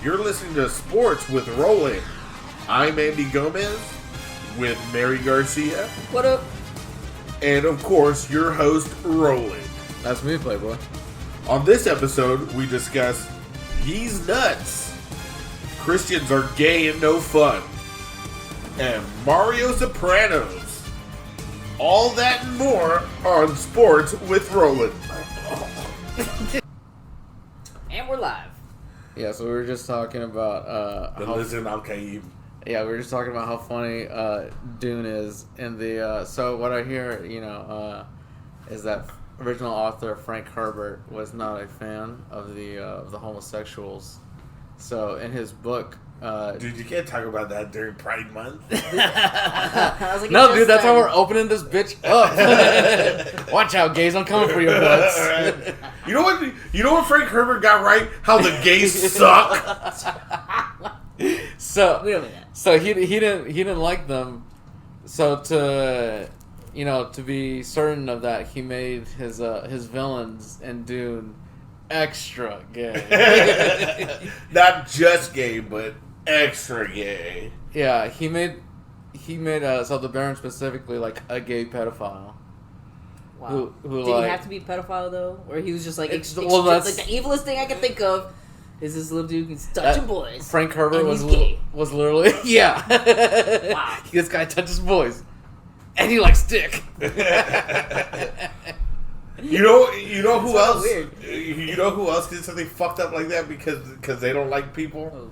You're listening to Sports with Roland. I'm Andy Gomez with Mary Garcia. What up? And of course, your host, Roland. That's me, Playboy. On this episode, we discuss yeeznuts. Christians are gay and no fun. And Mario Sopranos. All that and more on Sports with Roland. And we're live. Yeah, so we were just talking about Listen, okay. Yeah, we were just talking about how funny Dune is in the. So what I hear, is that original author Frank Herbert was not a fan of the homosexuals. So in his book, Dude, you can't talk about that during Pride Month. I was like, no, dude, that's how we're opening this bitch up. Watch out, gays! I'm coming for your butts. Right. You know what Frank Herbert got right? How the gays suck. So we don't mean that. So he didn't like them. So to be certain of that, he made his villains in Dune extra gay. Not just gay, but extra gay. Yeah, he made so the Baron specifically like a gay pedophile. Wow. Who Did like, he have to be a pedophile though, or he was just like that's like the evilest thing I can think of is this little dude who's touching boys. Frank Herbert was gay. Was literally yeah. Wow. This guy touches boys, and he likes dick. You know who else? Weird. You know who else did something fucked up like that because they don't like people? Oh.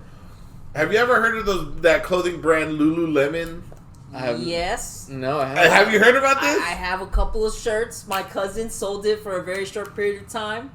Have you ever heard of that clothing brand Lululemon? Yes. No, I haven't. Have you heard about this? I have a couple of shirts. My cousin sold it for a very short period of time,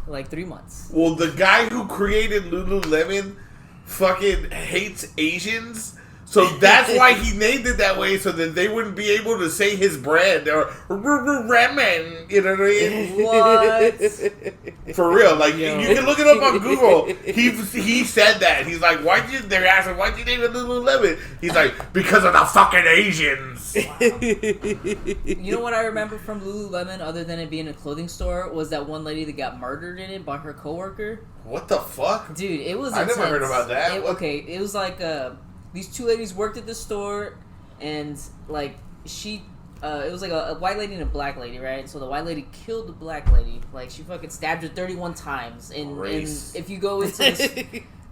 like 3 months. Well, the guy who created Lululemon fucking hates Asians. So that's why he named it that way, so that they wouldn't be able to say his brand or ramen. You know what I mean? What? For real, like you can look it up on Google. He said that. He's like, they're asking, why'd you name it Lululemon? He's like, because of the fucking Asians. Wow. You know what I remember from Lululemon, other than it being a clothing store, was that one lady that got murdered in it by her coworker. What the fuck? Dude, it was I intense. never heard about that. It was like these two ladies worked at the store, and like it was like a white lady and a black lady, right? So the white lady killed the black lady. Like, she fucking stabbed her 31 times. And if you go into this,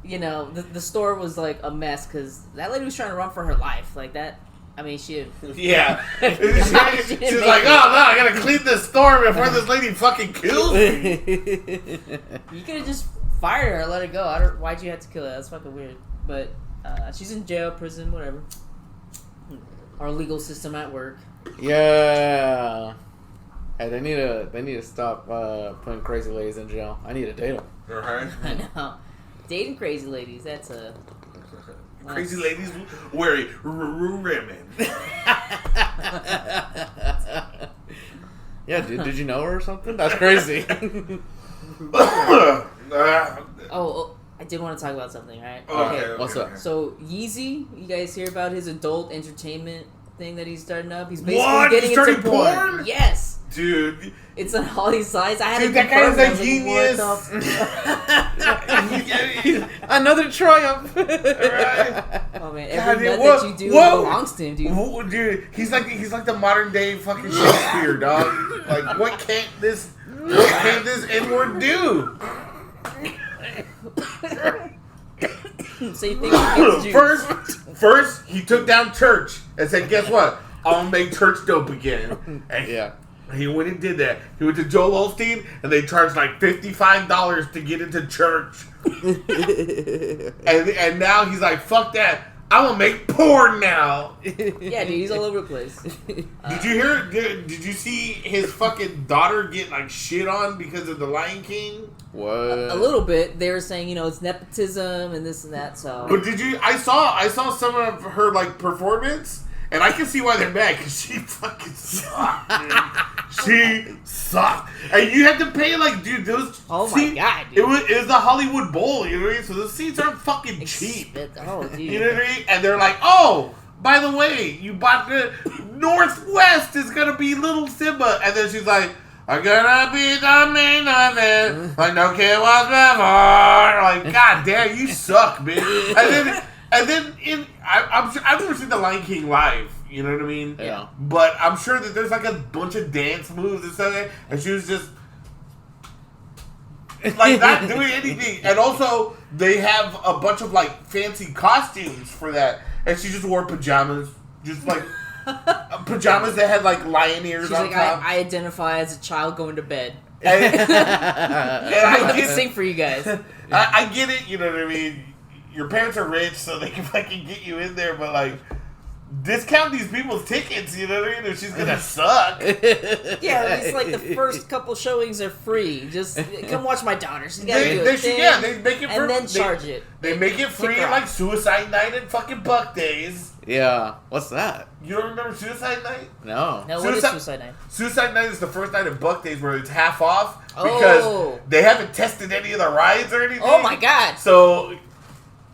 the store was like a mess because that lady was trying to run for her life. Like that. I mean, she. Yeah. She's like, oh no, I gotta clean this store before this lady fucking kills me. You could have just fired her and let her go. Why'd you have to kill her? That's fucking weird. But she's in jail, prison, whatever. Our legal system at work. Yeah. Hey, they need to stop putting crazy ladies in jail. I need to date them. Right. I know. Dating crazy ladies, that's a... Crazy ladies wearing women. Yeah, did you know her or something? That's crazy. I did want to talk about something, right? Okay. What's up? So, Yeezy, you guys hear about his adult entertainment thing that he's starting up? He's basically getting into porn. Yes. Dude. It's on all these sites. I had Dude, to that guy's confirm. a genius. Another triumph. Right. Oh man, every nut that you do belongs to him, dude. Dude, he's like the modern day fucking Shakespeare, dog. Like, what can't this N-word do? So you think he gets First, he took down church and said, guess what? I'm going to make church dope again. And yeah. He went and did that. He went to Joel Osteen and they charged like $55 to get into church. and now he's like, fuck that. I'm gonna make porn now. Yeah, dude, he's all over the place. Did you hear? Did you see his fucking daughter get like shit on because of the Lion King? What? A little bit. They were saying, it's nepotism and this and that. So, but did you? I saw some of her like performance, and I can see why they're mad because she fucking sucked. She sucked, and you had to pay like, dude, those. Oh my god, dude. It was the Hollywood Bowl, you know what I mean? So the seats aren't fucking cheap. Oh, dude. You know what I mean? And they're like, oh, by the way, you bought the Northwest is gonna be Little Simba, and then she's like, I'm gonna be the main event, like no kid was before. Like, god damn, you suck, man. And then I've never seen The Lion King live. You know what I mean? Yeah. But I'm sure that there's like a bunch of dance moves and stuff, and she was just like not doing anything. And also, they have a bunch of like fancy costumes for that, and she just wore pajamas, just like pajamas that had like lion ears She's on like, top. I identify as a child going to bed. And I I can sing for you guys. I get it. You know what I mean? Your parents are rich, so they can fucking get you in there, but like. Discount these people's tickets, you know what I mean? Or she's gonna suck. Yeah, it's like the first couple showings are free. Just come watch my daughter. She's gotta do it. They make it free. And then charge it. They make it free Kick her like off. Suicide Night and fucking Buck Days. Yeah. What's that? You don't remember Suicide Night? No. No, what is Suicide Night? Suicide Night is the first night of Buck Days where it's half off because they haven't tested any of the rides or anything. Oh my god. So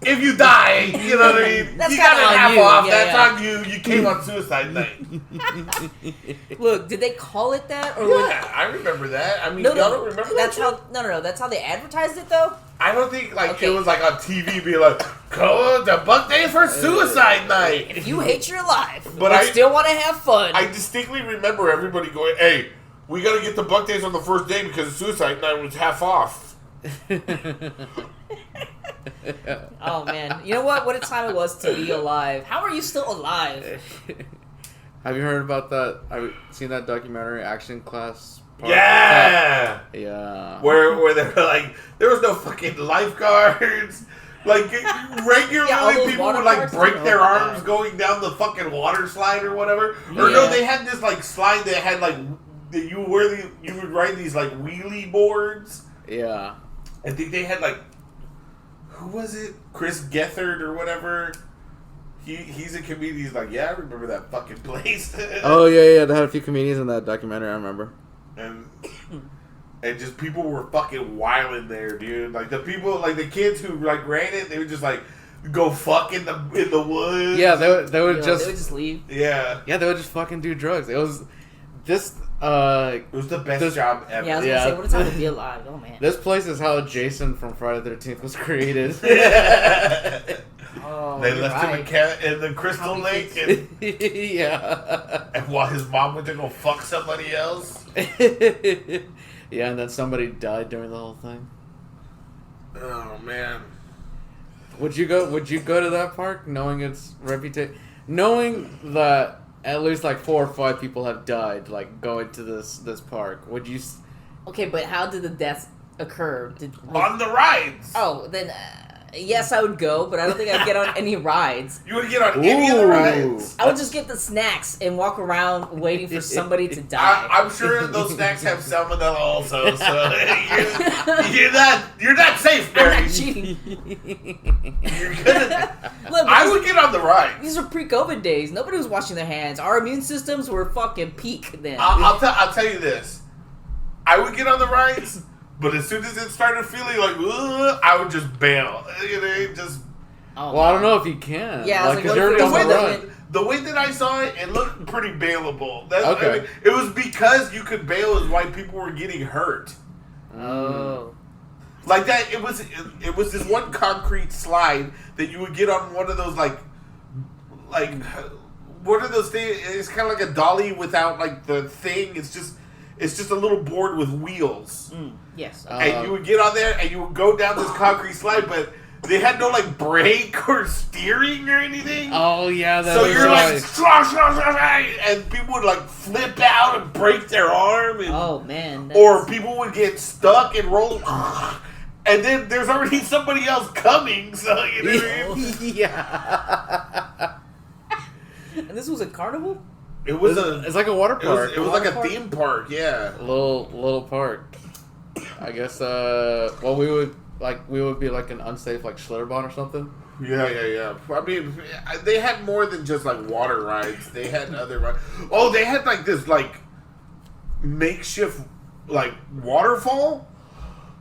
if you die, you know what I mean? That's you got kinda it on half you. off. Yeah, That's yeah. on you. You came on Suicide Night. Look, did they call it that? Or Yeah, I remember that. I mean, y'all don't remember that's that? how. No. That's how they advertised it, though. I don't think like Okay. it was like on TV being like, "Go to Buck Days for Suicide Night." If you hate your life, But but I still want to have fun. I distinctly remember everybody going, "Hey, we got to get the Buck Days on the first day because Suicide Night was half off." Oh man, you know what? What a time it was to be alive. How are you still alive? Have you heard about that? Have you seen that documentary, Action Class? Yeah. Yeah. Where they were like, there was no fucking lifeguards. Like regularly, all those people water would like parks? break Oh their my arms God. going down the fucking water slide or whatever. Or no, Yeah. they had this like slide that had like that you would ride these like wheelie boards. Yeah. I think they had like, who was it? Chris Gethard or whatever. He's a comedian. He's like, yeah, I remember that fucking place. Oh yeah. They had a few comedians in that documentary. I remember. And just people were fucking wilding there, dude. Like the people, like the kids who like ran it, they would just like go fuck in the woods. Yeah, they would They would just just leave. Yeah. they would just fucking do drugs. It was this It was the best job ever. Yeah, I was Yeah. gonna say, what a time to be alive. Oh man. this place is how Jason from Friday the 13th was created. Oh, They you're left right. him in the Crystal How Lake, he Yeah. and while his mom went to go fuck somebody else. Yeah, and then somebody died during the whole thing. Oh man. Would you go to that park knowing its reputation, knowing that at least like 4 or 5 people have died like going to this park? Would you? Okay, but how did the deaths occur? On the rides. Oh, then yes, I would go, but I don't think I'd get on any rides. You would get on any of the Ooh. rides. I would just get the snacks and walk around waiting for somebody to die. I'm sure those snacks have salmonella also, so you're not safe, I'm Barry. not cheating. You're gonna. Look, I would get on the ride. these are pre-COVID days. Nobody was washing their hands. Our immune systems were fucking peak then. I'll tell you this. I would get on the rides, but as soon as it started feeling like, ugh, I would just bail. You know, just Oh, Well, I don't know if you can. Yeah, I was like, 'cause what you're if already it on was the like run. that? the way that I saw it, it looked pretty bailable. That's, Okay. I mean, it was because you could bail is why people were getting hurt. Oh. Like that, it was this one concrete slide that you would get on one of those like what are those things? It's kind of like a dolly without like the thing. It's just a little board with wheels, Yes. and you would get on there and you would go down this concrete slide, but they had no like brake or steering or anything. Oh yeah, that So was you're like, right. and people would like flip out and break their arm, and, Oh man. or people would get stuck and roll. And then there's already somebody else coming, so you know what I mean? Yeah. And this was a carnival? It was It's like a water park. it was like a park? theme park, yeah. little park. I guess. Well, we would be like an unsafe like Schlitterbahn or something. Yeah. I mean, they had more than just like water rides. They had other rides. Oh, they had like this like makeshift like waterfall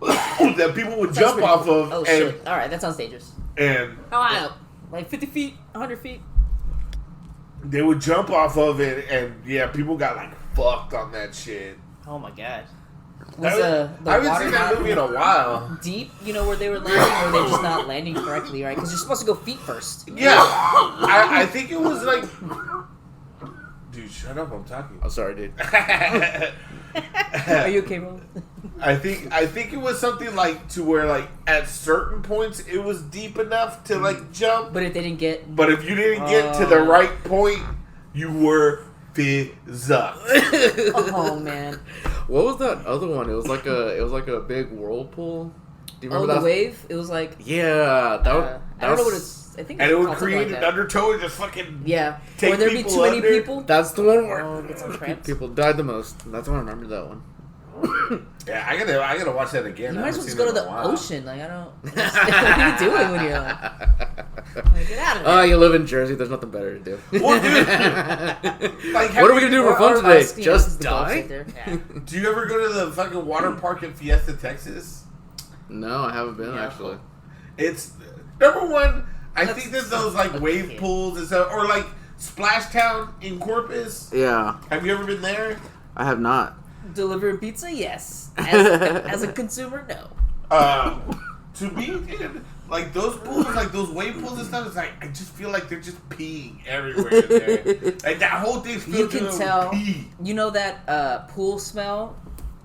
that people would Sounds jump pretty off cool. of. Oh and, shit. Alright, that sounds dangerous. And How high up? Like 50 feet? 100 feet? they would jump off of it, and yeah, people got like fucked on that shit. Oh my god. I Was the haven't water seen that not movie in a while. deep? You know where they were landing, or they're just not landing correctly, right? Because you're supposed to go feet first. Yeah, I think it was like. Dude, shut up! I'm talking. I'm sorry, dude. Are you okay, bro? I think it was something like to where like at certain points it was deep enough to like jump. But if they didn't get, But if you didn't get to the right point, you were fizz up. oh man, What was that other one? It was like a big whirlpool. Do you remember the that? wave. It was like Yeah, that was. I don't know what it's. I think And it's it would called something create like an that. undertow and just fucking Yeah, take or there'd be people too many under. people. That's the one where Oh, get some cramps. people died the most. That's why I remember that one. Yeah, I gotta watch that again. You I might as haven't well just seen go it to in a the while. ocean. Like I don't. What are you doing when you're like, get out of there? Oh, you live in Jersey. There's nothing better to do. Well, dude, like, What are we gonna do for fun Or today? skiing, Just the Gulf die? right there. Yeah. do you ever go to the fucking water park in Fiesta, Texas? No, I haven't been Yeah. actually. It's number one. I That's think there's those like wave okay. pools and stuff, or like Splash Town in Corpus. Yeah, Have you ever been there? I have not. Delivering pizza, yes. As a consumer, no. To me, dude, like those pools, like those wave pools and stuff, it's like I just feel like they're just peeing everywhere in there. Like that whole thing's You filled can with tell. pee. You know that pool smell?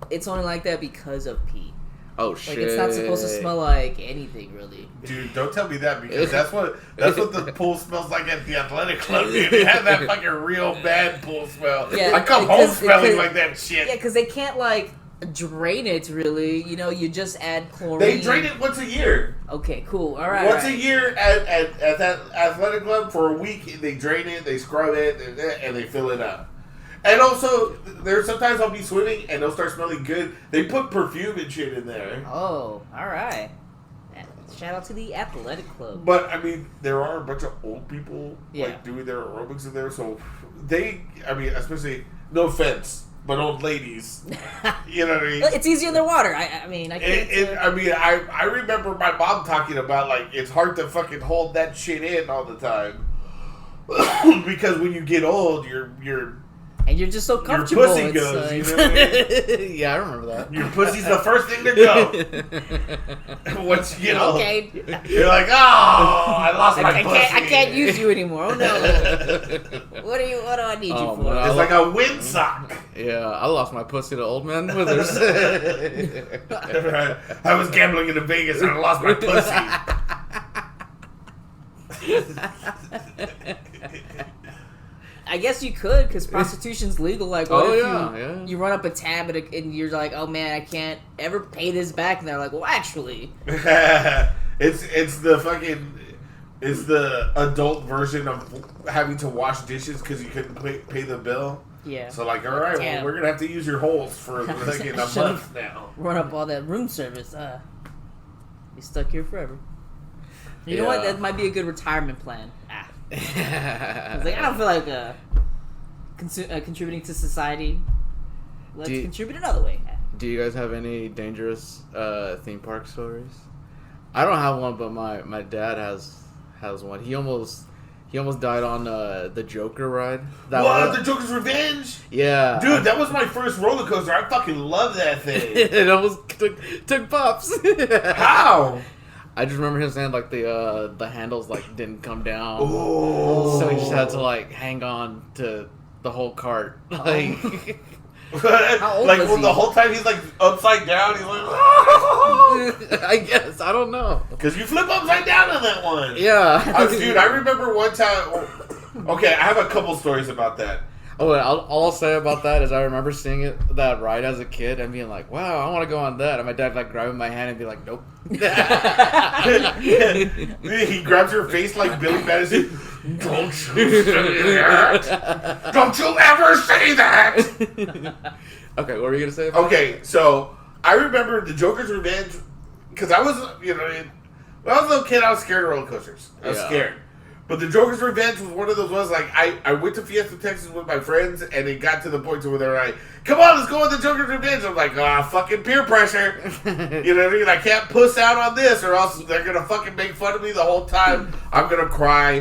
It's only like that because of pee. Oh Like shit! it's not supposed to smell like anything, really. Dude, don't tell me that because that's what the pool smells like at the athletic club. Dude. They have that fucking real bad pool smell. Yeah, I come home because- smelling because- like that shit. Yeah, because they can't like drain it. Really, you know, you just add chlorine. They drain it once a year. Okay, cool. All right. Once all a right. year at that athletic club for a week, they drain it, they scrub it, and they fill it up. And also, there's sometimes I'll be swimming and they'll start smelling good. They put perfume and shit in there. Oh, all right. Shout out to the athletic club. But I mean, there are a bunch of old people Yeah. like doing their aerobics in there, so they, I mean, especially no offense, but old ladies, you know what I mean? It's easy in the water. I mean, I can't. I remember my mom talking about like it's hard to fucking hold that shit in all the time because when you get old, you're and you're just so your comfortable. pussy it's, goes. You know what I mean? Yeah, I remember that. Your pussy's the first thing to go. Once you get old, Okay. you're like, oh, I lost my pussy. I can't use you anymore. Oh no. What do I need Oh, you for? man. It's like a windsock. Yeah, I lost my pussy to old man withers. I was gambling in Vegas and I lost my pussy. I guess you could, because prostitution's legal. Like, what Oh, if yeah. you run up a tab and you're like, oh man, I can't ever pay this back, and they're like, well, actually, it's the adult version of having to wash dishes because you couldn't pay the bill. yeah. So like, all right, well, Damn. we're gonna have to use your holes for like a Should've month now. Run up all that room service. Be stuck here forever. You know what? Yeah. That might be a good retirement plan. I was like, I don't feel like contributing to society. Let's contribute another way. Do you guys have any dangerous theme park stories? I don't have one, but my dad has one. He almost died on the Joker ride. What? The Joker's Revenge? Yeah, Dude, that was my first roller coaster. I fucking love that thing. it almost took pops. How? I just remember him saying like the handles like didn't come down, Oh. so he just had to like hang on to the whole cart. Like, How old like was well, he? the whole time he's like upside down. He's like, I guess I don't know. because you flip upside down on that one. Yeah, Dude, I remember one time. Okay, I have a couple stories about that. Oh, wait, all I'll say about that is I remember seeing that ride as a kid and being like, "Wow, I want to go on that." And my dad like grabbing my hand and be like, "Nope." He grabs your face like Billy Madison. Don't you say that! Don't you ever say that! Okay, what were you gonna say? About Okay, so I remember the Joker's Revenge because I was, when I was a little kid, I was scared of roller coasters. I was Yeah. scared. But the Joker's Revenge was one of those ones, like, I went to Fiesta, Texas with my friends, and it got to the point to where they were like, come on, let's go on the Joker's Revenge. I'm like, fucking peer pressure. You know what I mean? I can't puss out on this, or else they're going to fucking make fun of me the whole time. I'm going to cry.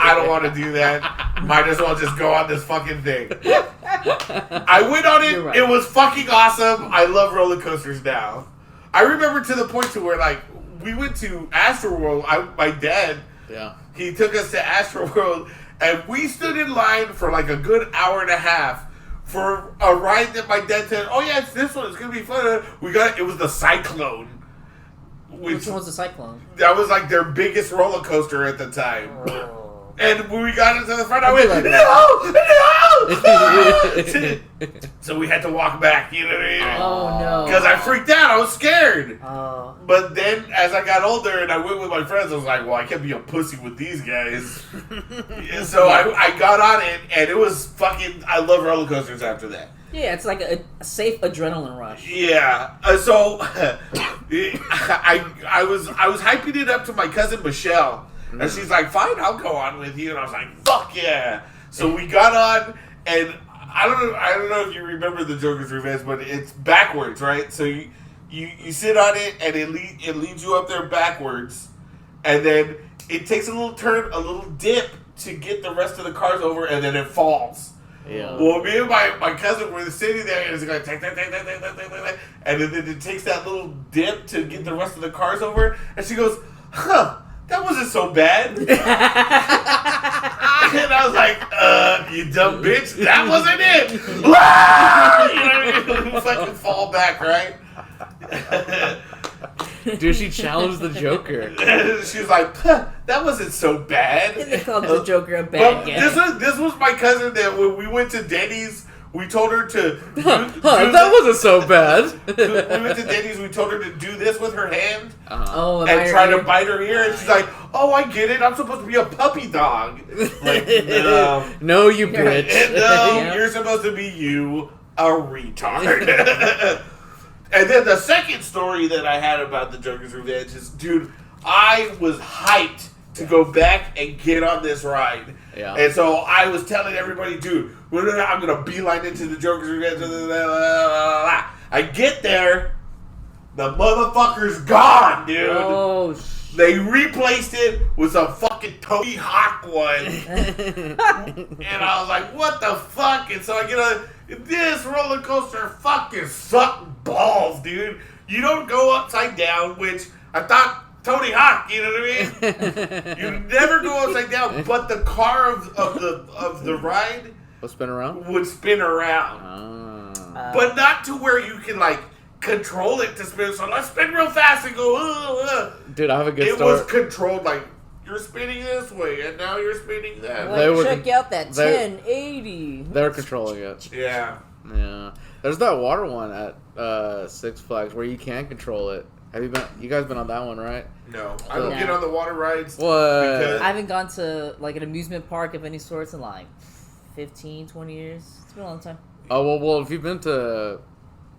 I don't want to do that. Might as well just go on this fucking thing. I went on it. Right. It was fucking awesome. I love roller coasters now. I remember to the point to where, like, we went to Astroworld. My dad, he took us to Astroworld, and we stood in line for like a good hour and a half for a ride that my dad said, "Oh yeah, it's this one. It's gonna be fun." It was the Cyclone. Which one was the Cyclone? That was like their biggest roller coaster at the time. And when we got into the front, I went, no! So we had to walk back, you know what I mean? Oh, no. Because I freaked out. I was scared. Oh. But then, as I got older and I went with my friends, I was like, well, I can't be a pussy with these guys. So I got on it, and it was fucking... I love roller coasters after that. Yeah, it's like a safe adrenaline rush. Yeah. So I was hyping it up to my cousin Michelle. And she's like, fine, I'll go on with you. And I was like, fuck yeah. So we got on, and I don't know if you remember the Joker's Revenge, but it's backwards, right? So you sit on it, and it leads you up there backwards. And then it takes a little turn, a little dip to get the rest of the cars over, and then it falls. Yeah. Well, me and my cousin were sitting there, and it's going, and then it takes that little dip to get the rest of the cars over. And she goes, huh. That wasn't so bad. And I was like, you dumb bitch, that wasn't it. You know what I mean? Fucking fall back, right? Dude, she challenged the Joker. She was like, that wasn't so bad. And they called the Joker a bad guy. This was my cousin that when we went to Denny's, we told her to... that wasn't so bad. We went to Denny's, we told her to do this with her hand. Oh, and try to bite her ear, and she's like, "Oh, I get it. I'm supposed to be a puppy dog." Like, no, no, you bitch. No, you're supposed to be you, a retard. And then the second story that I had about the Joker's Revenge is, dude, I was hyped to go back and get on this ride. Yeah. And so I was telling everybody, dude, I'm gonna beeline into the Joker's Revenge. I get there. The motherfucker's gone, dude. Oh, They replaced it with some fucking Tony Hawk one. And I was like, what the fuck? And so I get on this roller coaster fucking sucked balls, dude. You don't go upside down, which I thought Tony Hawk, you know what I mean? You never go upside down, but the car of the ride would spin around? Would spin around. But not to where you can like control it to spin. So let's spin real fast and go. Dude, I have a good story. It was controlled like you're spinning this way and now you're spinning that. Like, check out that 1080. They're controlling it. Yeah. Yeah. There's that water one at Six Flags where you can control it. Have you guys been on that one, right? No. I don't get on the water rides. What? I haven't gone to like an amusement park of any sorts in like 15, 20 years. It's been a long time. Oh, well, if you've been to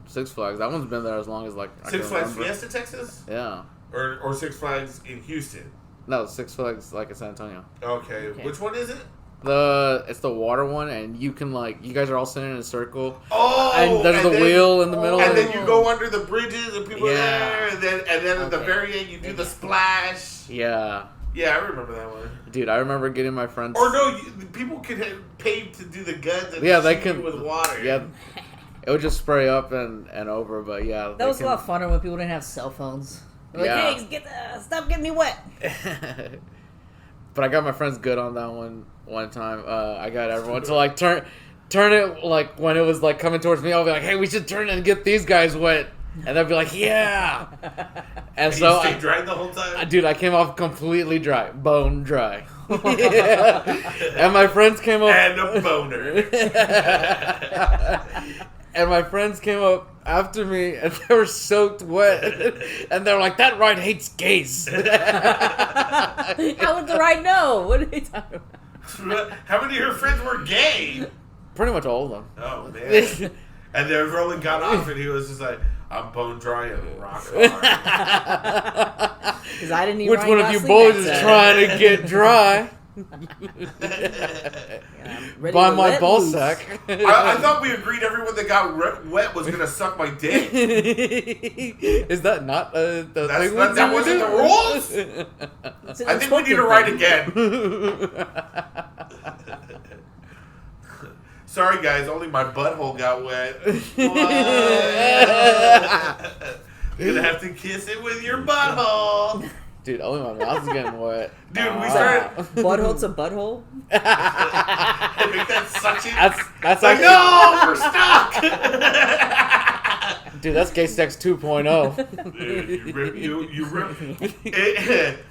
Six Flags, that one's been there as long as like Six Flags Fiesta, Texas? Yeah. Or Six Flags in Houston? No, Six Flags like in San Antonio. Okay. Which one is it? It's the water one, and you can you guys are all sitting in a circle. Oh, and there's the wheel in the middle, and then you go under the bridges, and people are there, and then at the Okay. very end you do the splash. Yeah. Yeah, I remember that one. Dude, I remember getting my friends. Or no, people could pay to do the guns and they shoot can you with water. Yeah, it would just spray up and over, but yeah. That was a lot funner when people didn't have cell phones. They're like, hey, stop getting me wet. But I got my friends good on that one time. I got everyone to turn it like when it was like coming towards me. I'll be like, hey, we should turn it and get these guys wet. And they'll be like, yeah. And so you stayed dry the whole time? Dude, I came off completely dry. Bone dry. And my friends came up. And a boner. And my friends came up after me, and they were soaked wet. And they were like, that ride hates gays. How would the ride know? What are they talking about? How many of your friends were gay? Pretty much all of them. Oh, man. And then Roland got off, and he was just like, I'm bone dry and rock hard. Because I didn't even. Which one of you boys is trying to get dry? By my ball sack. I thought we agreed everyone that got wet was going to suck my dick. Is that not the thing? That wasn't the rules? I think we need to write again. Sorry, guys, only my butthole got wet. You're gonna have to kiss it with your butthole. Dude, only my mouth's getting wet. Dude, we started. Butthole to butthole? Make that suction. That's like, actually, no, we're stuck. dude, that's gay sex 2.0. Dude, you rip.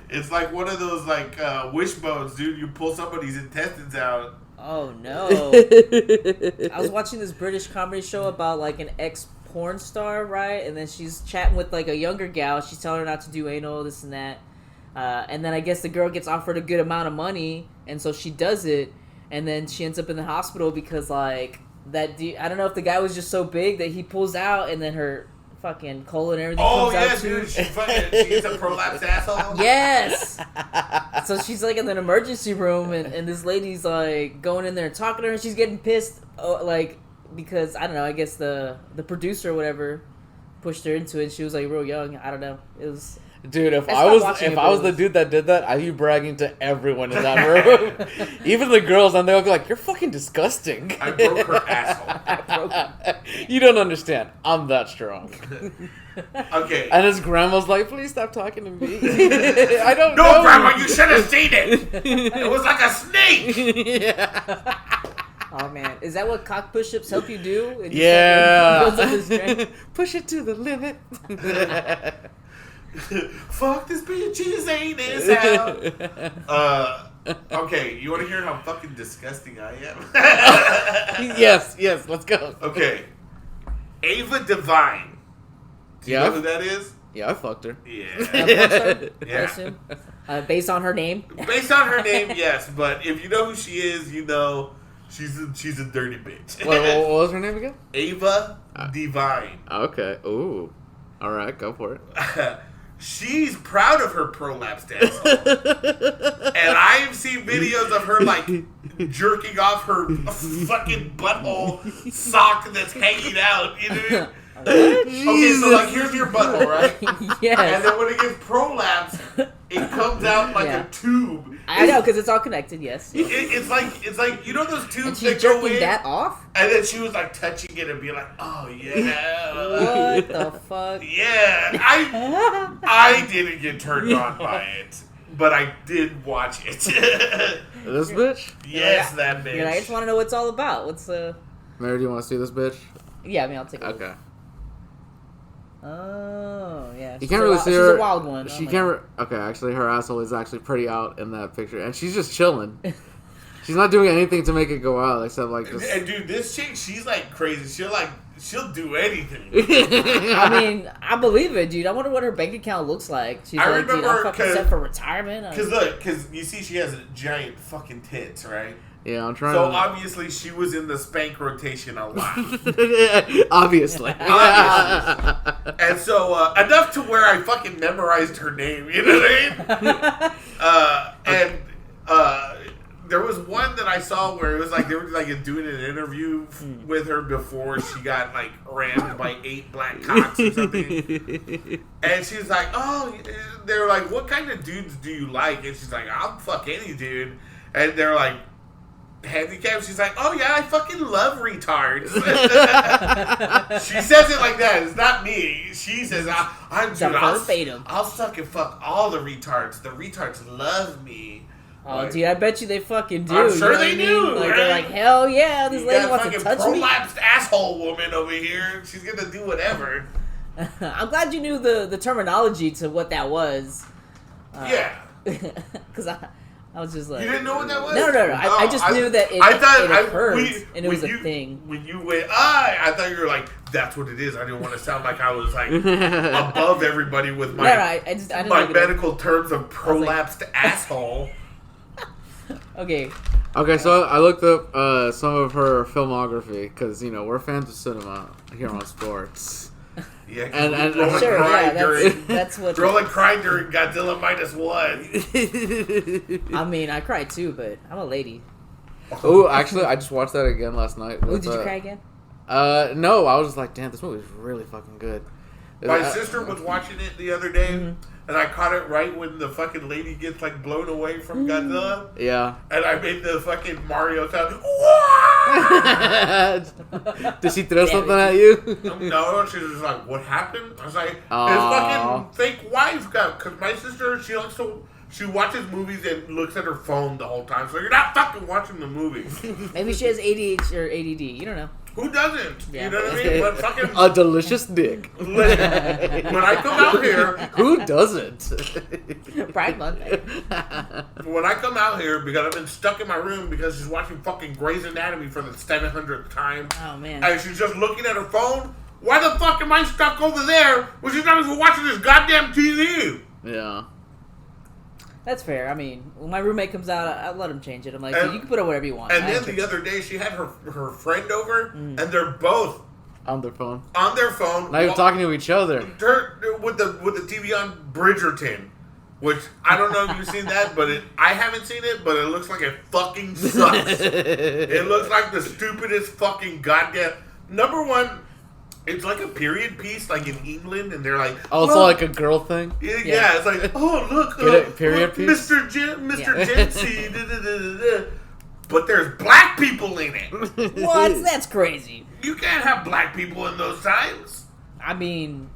It's like one of those like wishbones, dude. You pull somebody's intestines out. Oh no! I was watching this British comedy show about like an ex-porn star, right? And then she's chatting with like a younger gal. She's telling her not to do anal, this and that. And then I guess the girl gets offered a good amount of money, and so she does it. And then she ends up in the hospital because like I don't know if the guy was just so big that he pulls out, and then her fucking colon and everything comes out too. Dude, she gets a prolapsed asshole. Yes. So she's like in an emergency room, and this lady's like going in there and talking to her, and she's getting pissed, like because I don't know. I guess the producer or whatever pushed her into it. And she was like real young. I don't know. It was. Dude, if I was the dude that did that, I'd be bragging to everyone in that room, even the girls, and they'll be like, "You're fucking disgusting." I broke her asshole. You don't understand. I'm that strong. Okay. And his grandma's like, "Please stop talking to me." I don't know. No, Grandma, you should have seen it. It was like a snake. Yeah. Oh man, is that what cock push-ups help you do? And Yeah. builds up his strength? Push it to the limit. Fuck this bitch, his anus out. Okay, you want to hear how fucking disgusting I am? Yes, let's go. Okay, Ava Devine. Do you know who that is? Yeah, I fucked her. Yeah. I assume. Based on her name. Based on her name, yes. But if you know who she is, you know she's a dirty bitch. What was her name again? Ava Devine. Okay. Ooh. All right, go for it. She's proud of her prolapsed asshole. And I've seen videos of her, like, jerking off her fucking butthole sock that's hanging out. You know? Okay, so, like, here's your butthole, right? Yes. And then when it gets prolapsed, it comes out like a tube. I know, because it's all connected, yes. It's like, you know those tubes And she's that go jerking in? that off? And then she was, like, touching it and being like, oh, yeah. What the fuck? Yeah, I didn't get turned on by it, but I did watch it. This bitch? Yes, that bitch. I just want to know what it's all about. What's Mary, do you want to see this bitch? Yeah, I mean, I'll take a look. Okay. Oh, yeah. You can't really see her. She's a wild one. She can't. Okay, actually, her asshole is actually pretty out in that picture, and she's just chilling. She's not doing anything to make it go out, except like just. And dude, this chick, she's like crazy. She'll do anything. I mean, I believe it, dude. I wonder what her bank account looks like. She's I like, dude, remember I'm fucking set for retirement. Because you see, she has giant fucking tits, right? Yeah, I'm trying. So obviously, she was in the spank rotation a lot. Obviously. And so enough to where I fucking memorized her name. You know what I mean? There was one that I saw where it was like they were like doing an interview with her before she got like rammed by 8 black cocks or something. And she's like, oh, they're like, what kind of dudes do you like? And she's like, I'll fuck any dude. And they're like, handicapped. She's like, oh yeah, I fucking love retards. She says it like that. It's not me. She says, I'll suck and fuck all the retards. The retards love me. Oh, like, dude, I bet you they fucking do. I'm sure they do. Like, right? They're like, hell yeah, this lady wants to touch me. Prolapsed asshole woman over here. She's gonna do whatever. I'm glad you knew the terminology to what that was. Yeah. Because I was just like... You didn't know what that was? No. I just knew that it occurred, and it was a thing. When you went, I thought you were like, that's what it is. I didn't want to sound like I was like above everybody with my, I didn't my medical terms of prolapsed asshole. Okay, so I looked up some of her filmography, because, you know, we're fans of cinema here on Sports. Yeah, and sure, that's what. Roland cried during Godzilla -1. I mean, I cried too, but I'm a lady. Oh, actually, I just watched that again last night. Did you cry again? No, I was just like, damn, this movie is really fucking good. My sister was watching it the other day, and I caught it right when the fucking lady gets like blown away from Godzilla. Yeah. And I made the fucking Mario sound. Did she throw something at you? No, she was just like, "What happened?" I was like, "His fucking fake wife got." Because my sister, she watches movies and looks at her phone the whole time. So you're not fucking watching the movie. Maybe she has ADHD or ADD. You don't know. Who doesn't? Yeah. You know what I mean? But fucking A delicious dick. when I come out here, Who doesn't? Pride Month. when I come out here because I've been stuck in my room because she's watching fucking Grey's Anatomy for the 700th time. Oh man. And she's just looking at her phone. Why the fuck am I stuck over there when she's not even watching this goddamn TV? Yeah. That's fair. I mean, when my roommate comes out, I'll let him change it. I'm like, dude, you can put it whatever you want. And then the other day, she had her friend over, and they're both On their phone. on their phone. Not even talking to each other. With the TV on Bridgerton, which I don't know if you've seen that, but I haven't seen it, but it looks like it fucking sucks. It looks like the stupidest fucking goddamn. Number one, it's like a period piece, like in England, and they're like, Oh, it's all like a girl thing? yeah, it's like, oh look, Get it? Period look, piece? Mr. Jency, da, da, da, da, da. But there's black people in it. What? That's crazy. You can't have black people in those times. I mean,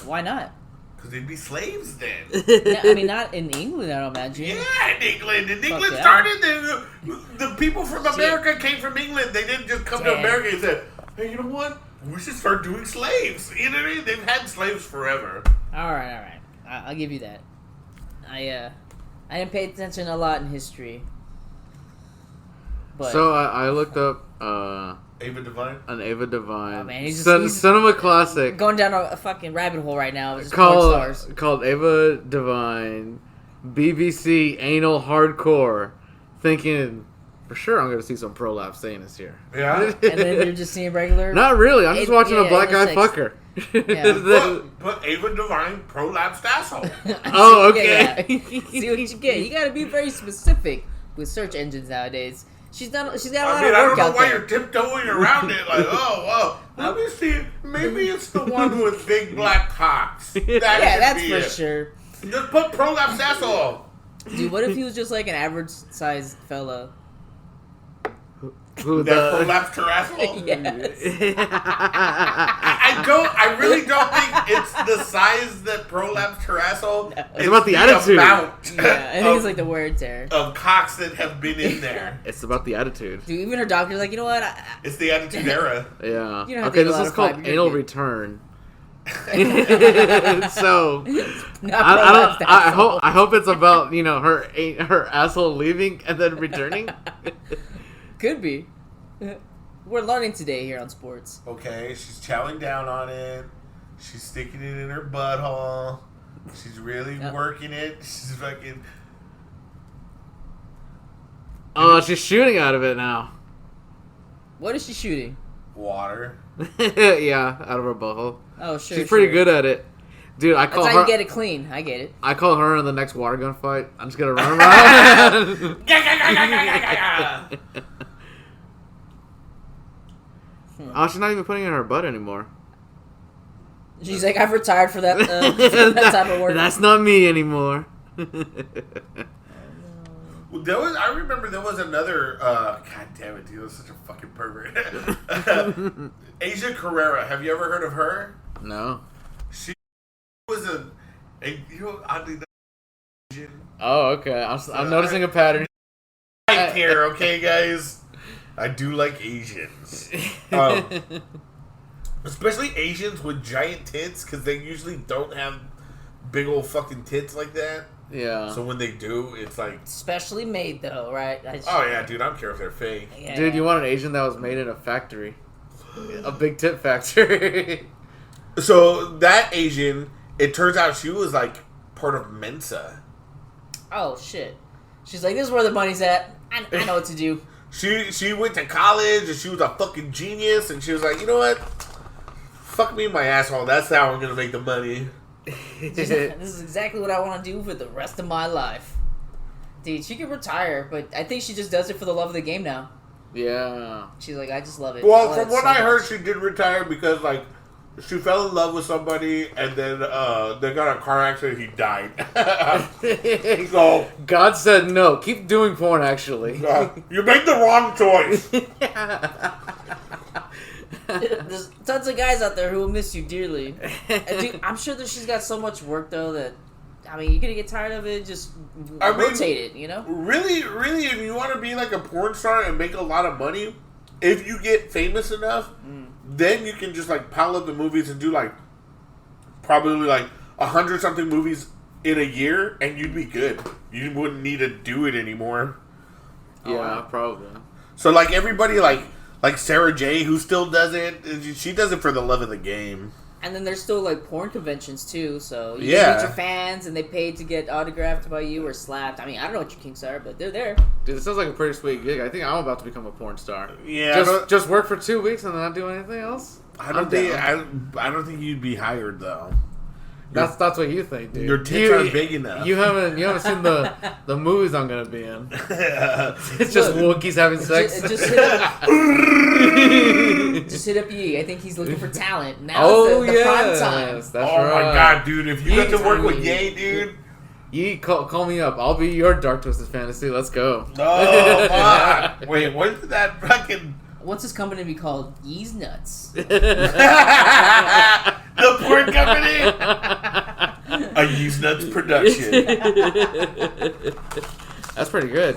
why not? Because they'd be slaves then. Yeah, I mean, not in England, I don't imagine. Yeah, in England. In England yeah. started, the people from America came from England. They didn't just come to America and said, hey, you know what? We should start doing slaves. You know what I mean? They've had slaves forever. All right. I'll give you that. I didn't pay attention a lot in history. But So I looked up Ava Devine? an Ava Devine Oh, man, he's cinema classic going down a fucking rabbit hole right now. With just porn stars. called Ava Devine BBC Anal Hardcore. Thinking, for sure I'm going to see some prolapse anus here. Yeah? And then you're just seeing regular. Not really. I'm just watching a black guy sex. fuck her. Yeah. But Ava Devine prolapsed asshole. Oh, okay. Yeah. See what you get. You got to be very specific with search engines nowadays. She's got a lot I of don't work know out why there. you're tiptoeing around it. Like, oh, well, let me see. Maybe it's the one with big black cocks. That's for sure. Just put prolapse asshole. Dude, what if he was just like an average sized fella? Who That prolapsed her asshole? Yes. I really don't think it's the size that prolapsed her asshole. No. It's about the attitude. Amount Yeah, I think it's like the wear and tear. of cocks that have been in there. It's about the attitude. Dude, even her doctor's like, you know what? It's the attitude era. Yeah. You don't have to Okay, eat a this lot is of called fiber, you're anal good. return. So Not I prolapsed hope asshole. I hope it's about her asshole leaving and then returning. Could be. We're learning today here on sports. Okay, she's chowing down on it. She's sticking it in her butthole. She's really working it. She's fucking. Oh, she's shooting out of it now. What is she shooting? Water. Yeah, out of her butthole. Oh, sure. She's pretty good at it. Dude, I That's call how her. you get it clean. I get it. I call her in the next water gun fight. I'm just gonna run around. Oh, she's not even putting it in her butt anymore. She's like, I've retired for that, that type of work. That's not me anymore. I remember there was another. God damn it, dude! I was such a fucking pervert. Asia Carrera. Have you ever heard of her? No. She was oddly Asian. Oh, okay. I'm noticing a pattern. Right here, okay, guys. I do like Asians, especially Asians with giant tits, because they usually don't have big old fucking tits like that. Yeah. So when they do, it's like Specially made, though, right? oh yeah, dude, I don't care if they're fake. Yeah. Dude, you want an Asian that was made in a factory. A big tit factory. So that Asian, it turns out she was like part of Mensa. Oh, shit. She's like, this is where the money's at. I know what to do. She went to college and she was a fucking genius, and she was like, you know what? Fuck me in my asshole. That's how I'm gonna make the money. This is exactly what I want to do for the rest of my life. Dude, she could retire, but I think she just does it for the love of the game now. Yeah. She's like, I just love it. Well, love from it what so I heard, much. she did retire because like she fell in love with somebody, and then they got in a car accident. He died. So God said no. Keep doing porn. Actually, you made the wrong choice. There's tons of guys out there who will miss you dearly. Dude, I'm sure that she's got so much work though that, I mean, you're gonna get tired of it. Just rotate it, you know. Really, if you want to be like a porn star and make a lot of money, if you get famous enough, then you can just like pile up the movies and do like probably like 100-something movies in a year, and you'd be good. You wouldn't need to do it anymore. Yeah, probably. So like everybody like Sarah J, who still does it, she does it for the love of the game. And then there's still like porn conventions too, so you Yeah. can meet your fans and they pay to get autographed by you or slapped. I mean, I don't know what your kinks are, but they're there. Dude, this sounds like a pretty sweet gig. I think I'm about to become a porn star. Yeah, just work for 2 weeks and not do anything else. I don't think you'd be hired though. That's what you think, dude. Your tits aren't big enough. You haven't seen the movies I'm gonna be in. It's just Wookiees having sex. Just hit up Yee. I think he's looking for talent. Now Oh the prime time. yes, that's Oh right. my god, dude! If you Yee get to work with time. Ye, dude. Yee, call me up. I'll be your Dark Twisted Fantasy. Let's go. Oh fuck! Wait, what's that fucking? What's his company be called? yeeznuts. The porn company? A yeeznuts production. That's pretty good.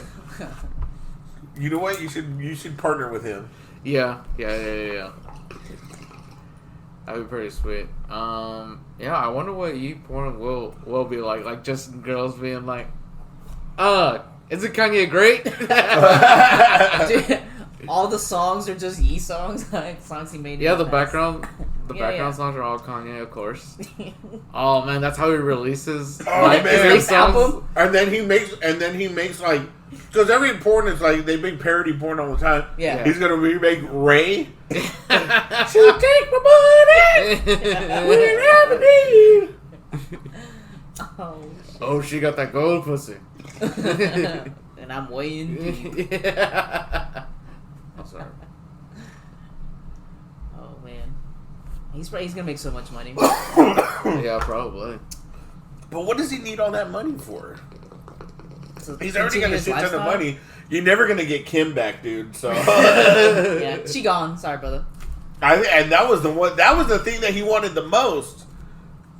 You know what? You should partner with him. Yeah. That'd be pretty sweet. Yeah, I wonder what Yee porn will be like. Like just girls being like, isn't Kanye great? Dude, all the songs are just Yee songs, like songs he made. Yeah, in the past. background Yeah. songs are all Kanye, of course. Oh man, that's how he releases Oh, like man. his Next songs. album? And then he makes like, because every porn is like they make parody porn all the time. Yeah. He's gonna remake Ray. She'll take my money. Whenever need. Oh, Oh, she got that gold pussy. and I'm weighing deep. I'm sorry. Oh man, he's gonna make so much money. Yeah, probably. But what does he need all that money for? So He's already got continue a his shit ton of lifestyle? money. You're never gonna get Kim back, dude. So, Yeah, she gone. Sorry, brother. and that was the one. That was the thing that he wanted the most.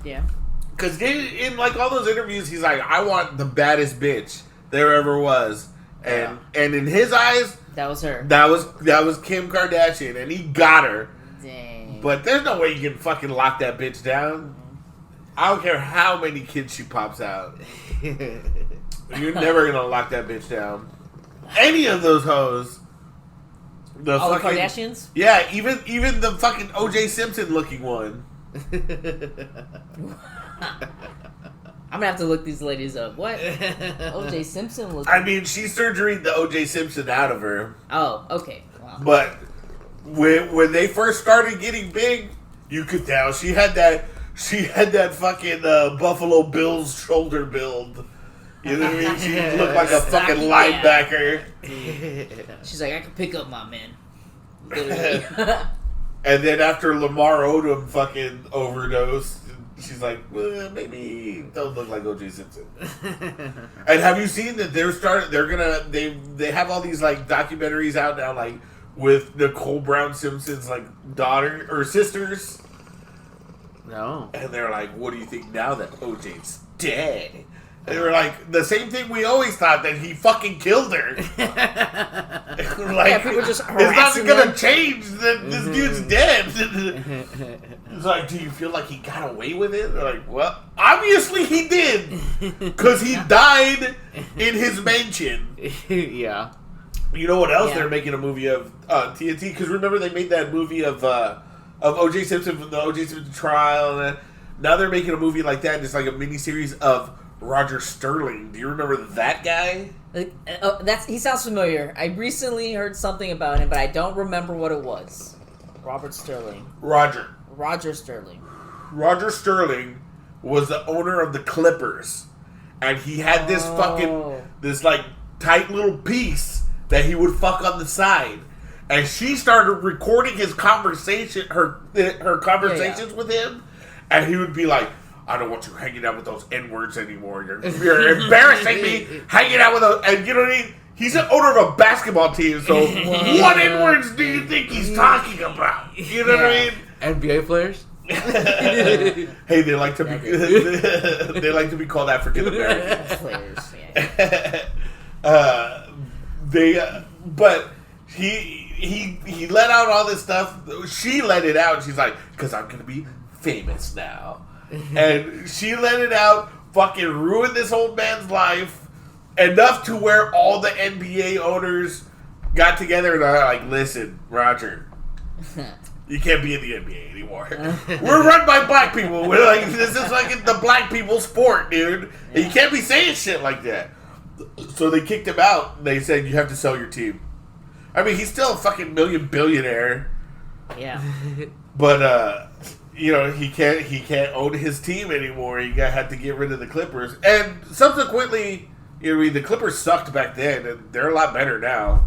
Yeah. Because in like all those interviews, he's like, "I want the baddest bitch there ever was," and in his eyes, That was her. that was Kim Kardashian, and he got her. Dang. But there's no way you can fucking lock that bitch down. I don't care how many kids she pops out. You're never gonna lock that bitch down. Any of those hoes. The all the fucking Kardashians? Yeah, even the fucking O.J. Simpson looking one. I'm gonna have to look these ladies up. What? O.J. Simpson looked. I mean, she surgeried the O.J. Simpson out of her. Oh, okay. Wow. But when they first started getting big, you could tell she had that fucking Buffalo Bills shoulder build. You know what I mean? She looked like a fucking Stocky, linebacker. She's like, I can pick up my man. Literally. And then after Lamar Odom fucking overdosed, she's like, well, maybe don't look like O.J. Simpson. And have you seen that they have all these like documentaries out now, like with Nicole Brown Simpson's like daughter or sisters? No. And they're like, what do you think now that O.J.'s dead? And they were like, the same thing we always thought, that he fucking killed her. Like, Yeah, people just it's harassing not gonna them. change that this dude's dead. It's like, do you feel like he got away with it? They're like, well, obviously he did. Because he died in his mansion. Yeah. You know what else Yeah. they're making a movie of? TNT. Because remember they made that movie of O.J. Simpson from the O.J. Simpson trial. And now they're making a movie like that. And it's like a miniseries of Roger Sterling. Do you remember that guy? He sounds familiar. I recently heard something about him, but I don't remember what it was. Robert Sterling. Roger Sterling. Roger Sterling was the owner of the Clippers. And he had this Oh. this like tight little piece that he would fuck on the side. and she started recording his conversation, her conversations with him, and he would be like, "I don't want you hanging out with those N-words anymore. You're embarrassing me hanging out with those." And you know what I mean? He's an owner of a basketball team, so what N-words do you think he's talking about? You know what I mean? NBA players. Hey, they like to be they like to be called African American Players, but he let out all this stuff. She let it out. She's like, "Because I'm gonna be famous now," and she let it out. Fucking ruined this old man's life enough to where all the NBA owners got together and are like, "Listen, Roger, you can't be in the NBA anymore. We're run by black people. We're like, this is like the black people sport, dude. And you can't be saying shit like that." So they kicked him out. They said, "You have to sell your team." I mean, he's still a fucking billionaire. Yeah. But he can't own his team anymore. He had to get rid of the Clippers. And subsequently, the Clippers sucked back then, and they're a lot better now.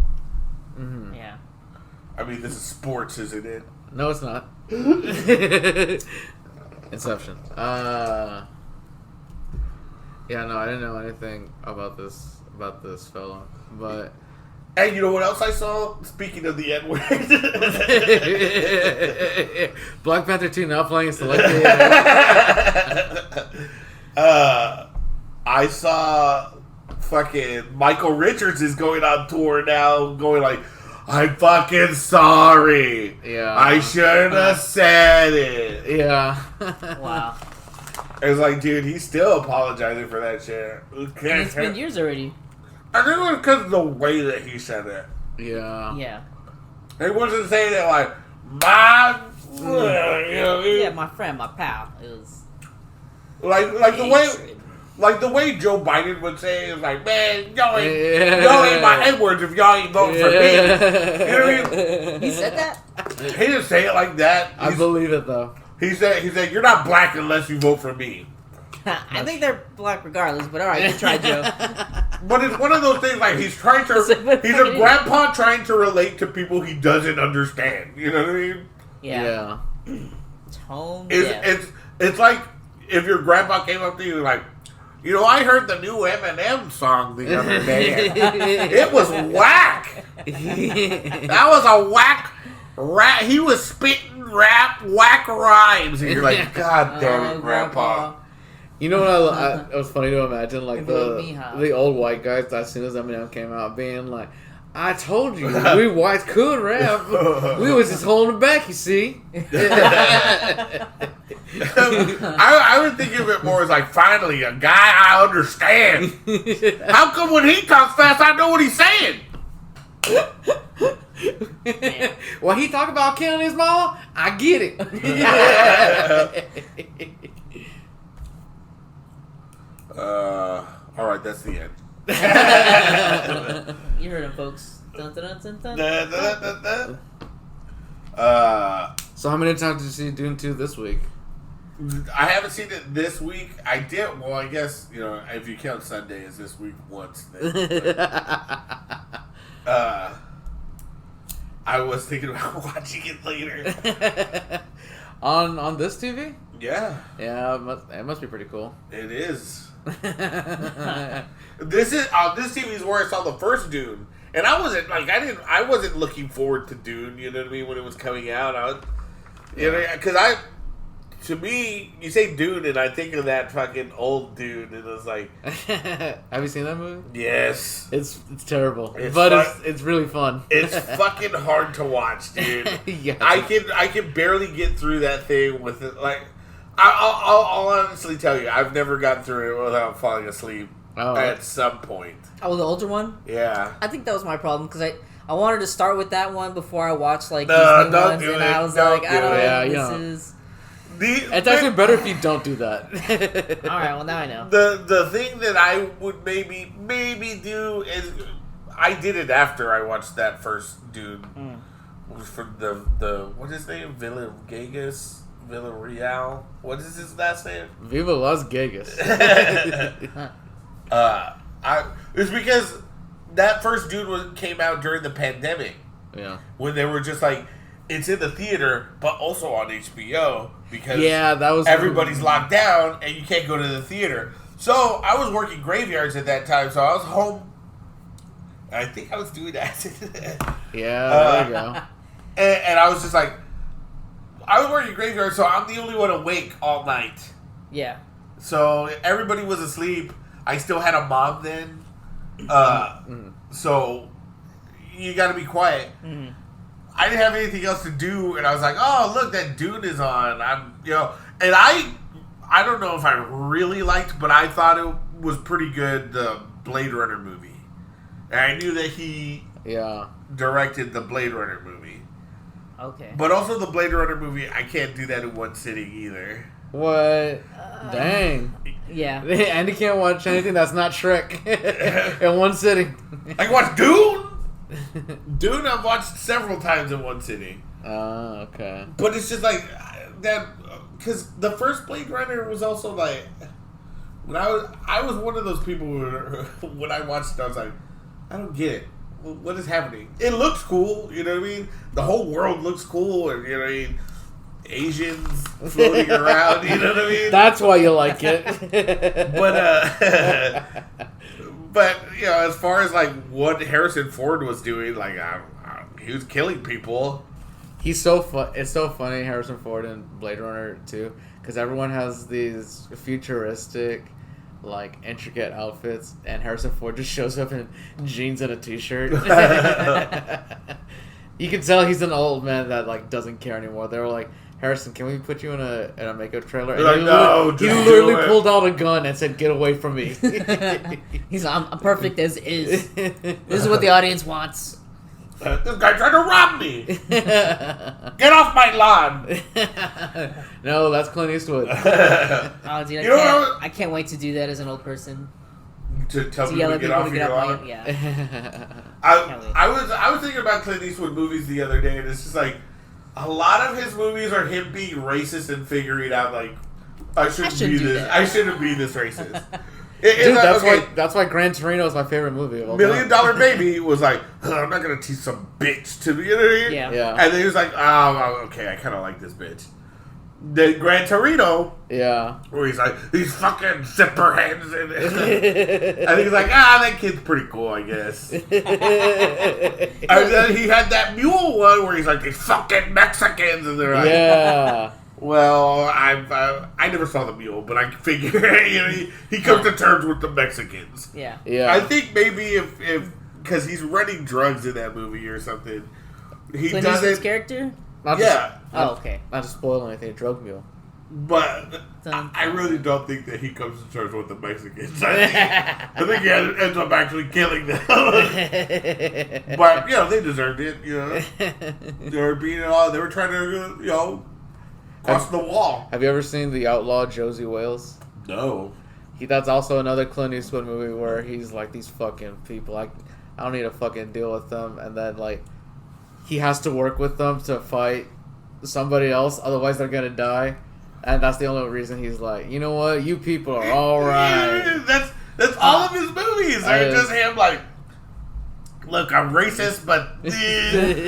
Mm-hmm. Yeah. I mean, this is sports, isn't it? No, it's not. Inception. Yeah, no, I didn't know anything about this fella, but. And you know what else I saw? Speaking of the N-word. Black Panther 2 now playing Select. I saw fucking Michael Richards is going on tour now, going like, "I'm fucking sorry. Yeah. I shouldn't have said it." Yeah. Wow. It's like, dude, he's still apologizing for that shit. And it's been years already. I think it was because of the way that he said it. Yeah. Yeah. He wasn't saying it like, "My," Yeah, my friend, my pal. It was like the way Joe Biden would say it, is like, "Man, y'all ain't my N-words if y'all ain't voting for me." You know what I mean? He said that? He didn't say it like that. I believe it though. He said, "You're not black unless you vote for me." I think they're black regardless, but alright, good try, Joe. But it's one of those things like he's a grandpa trying to relate to people he doesn't understand. You know what I mean? Yeah. Tone. It's like if your grandpa came up to you like, "I heard the new Eminem song the other day. It was whack. That was a whack rap. He was spitting whack rhymes." And you're like, "God damn it, Grandpa." You know what? It was funny to imagine, like the old white guys as soon as Eminem came out, being like, "I told you, we whites could rap. We was just holding it back, you see." I would think of it more as like, finally, a guy I understand. How come when he talks fast, I know what he's saying? When he talk about killing his mama, I get it. All right, that's the end. You heard him, folks. Dun, dun, dun, dun, dun. So how many times did you see Dune 2 this week? I haven't seen it this week. I did. Well, I guess if you count Sunday as this week once. Then, I was thinking about watching it later. On this TV? Yeah. Yeah, it must be pretty cool. It is. This is on this TV is where I saw the first Dune, and I wasn't looking forward to Dune. You know what I mean? When it was coming out, because to me, you say Dune, and I think of that fucking old Dune, and it's like, have you seen that movie? Yes, it's terrible, it's really fun. It's fucking hard to watch, dude. Yeah, I can barely get through that thing with it. Like, I'll honestly tell you, I've never gotten through it without falling asleep at some point. Oh, the older one? Yeah. I think that was my problem because I wanted to start with that one before I watched like No, these new don't ones, do and it. I was Don't like, do I don't it. know. Yeah, This is it's actually better if you don't do that. all right. Well, now I know. The thing that I would maybe do is I did it after I watched that first Dune. It was from the what is his name? Villarreal. What is his last name? Viva Las Vegas. It's because that first Dune came out during the pandemic. Yeah. When they were just like, it's in the theater, but also on HBO because that was everybody's locked down and you can't go to the theater. So I was working graveyards at that time, so I was home. I think I was doing that. Yeah, there you go. And I was just like, I was working graveyard, so I'm the only one awake all night. Yeah. So everybody was asleep. I still had a mom then. So you got to be quiet. Mm-hmm. I didn't have anything else to do, and I was like, "Oh, look, that Dune is on." And I don't know if I really liked, but I thought it was pretty good. The Blade Runner movie, and I knew that he directed the Blade Runner movie. Okay. But also the Blade Runner movie, I can't do that in one sitting either. What? Dang. Yeah. Andy can't watch anything that's not Shrek in one sitting. I watched Dune. Dune, I've watched several times in one sitting. Oh, okay. But it's just like that because the first Blade Runner was also like when I was one of those people who, when I watched it, I was like, I don't get it. What is happening? It looks cool, you know what I mean? The whole world looks cool, and you know what I mean? Asians floating around, you know what I mean? That's why you like it. But you know, as far as like what Harrison Ford was doing, like he was killing people. He's so fun. It's so funny, Harrison Ford and Blade Runner too, because everyone has these futuristic, like intricate outfits, and Harrison Ford just shows up in jeans and a t-shirt. You can tell he's an old man that like doesn't care anymore. They were like, Harrison, can we put you in a makeup trailer? And like, no, he literally pulled out a gun and said, "Get away from me." He's like, I'm perfect as is. This is what the audience wants. This guy tried to rob me. Get off my lawn. No, that's Clint Eastwood. Oh, dude, I can't wait to do that as an old person. To tell yell people at to get off your lawn. Yeah. I was thinking about Clint Eastwood movies the other day, and it's just like a lot of his movies are him being racist and figuring out like I shouldn't be this racist. Dude, that's why Gran Torino is my favorite movie. $1 Million Baby was like, I'm not gonna teach some bitch to be, you know what I mean? Yeah. And then he was like, oh, okay, I kind of like this bitch. Then Gran Torino, where he's like, these fucking zipper hands, and he's like, that kid's pretty cool, I guess. And then he had that mule one where he's like, these fucking Mexicans, and they're like, well, I never saw the mule, but I figure he comes to terms with the Mexicans. Yeah. I think maybe if because he's running drugs in that movie or something, he Clint does Eastwood's it. character? Okay. Not to spoil anything, drug mule. But I really don't think that he comes to terms with the Mexicans. I think he ends up actually killing them. But they deserved it. They were trying to cross the wall. Have you ever seen The Outlaw Josie Wales? No. That's also another Clint Eastwood movie where he's like, these fucking people, I don't need to fucking deal with them, and then like he has to work with them to fight somebody else, otherwise they're gonna die. And that's the only reason he's like, you know what, you people are all right. Yeah, that's all of his movies. They're just him like, look, I'm racist, but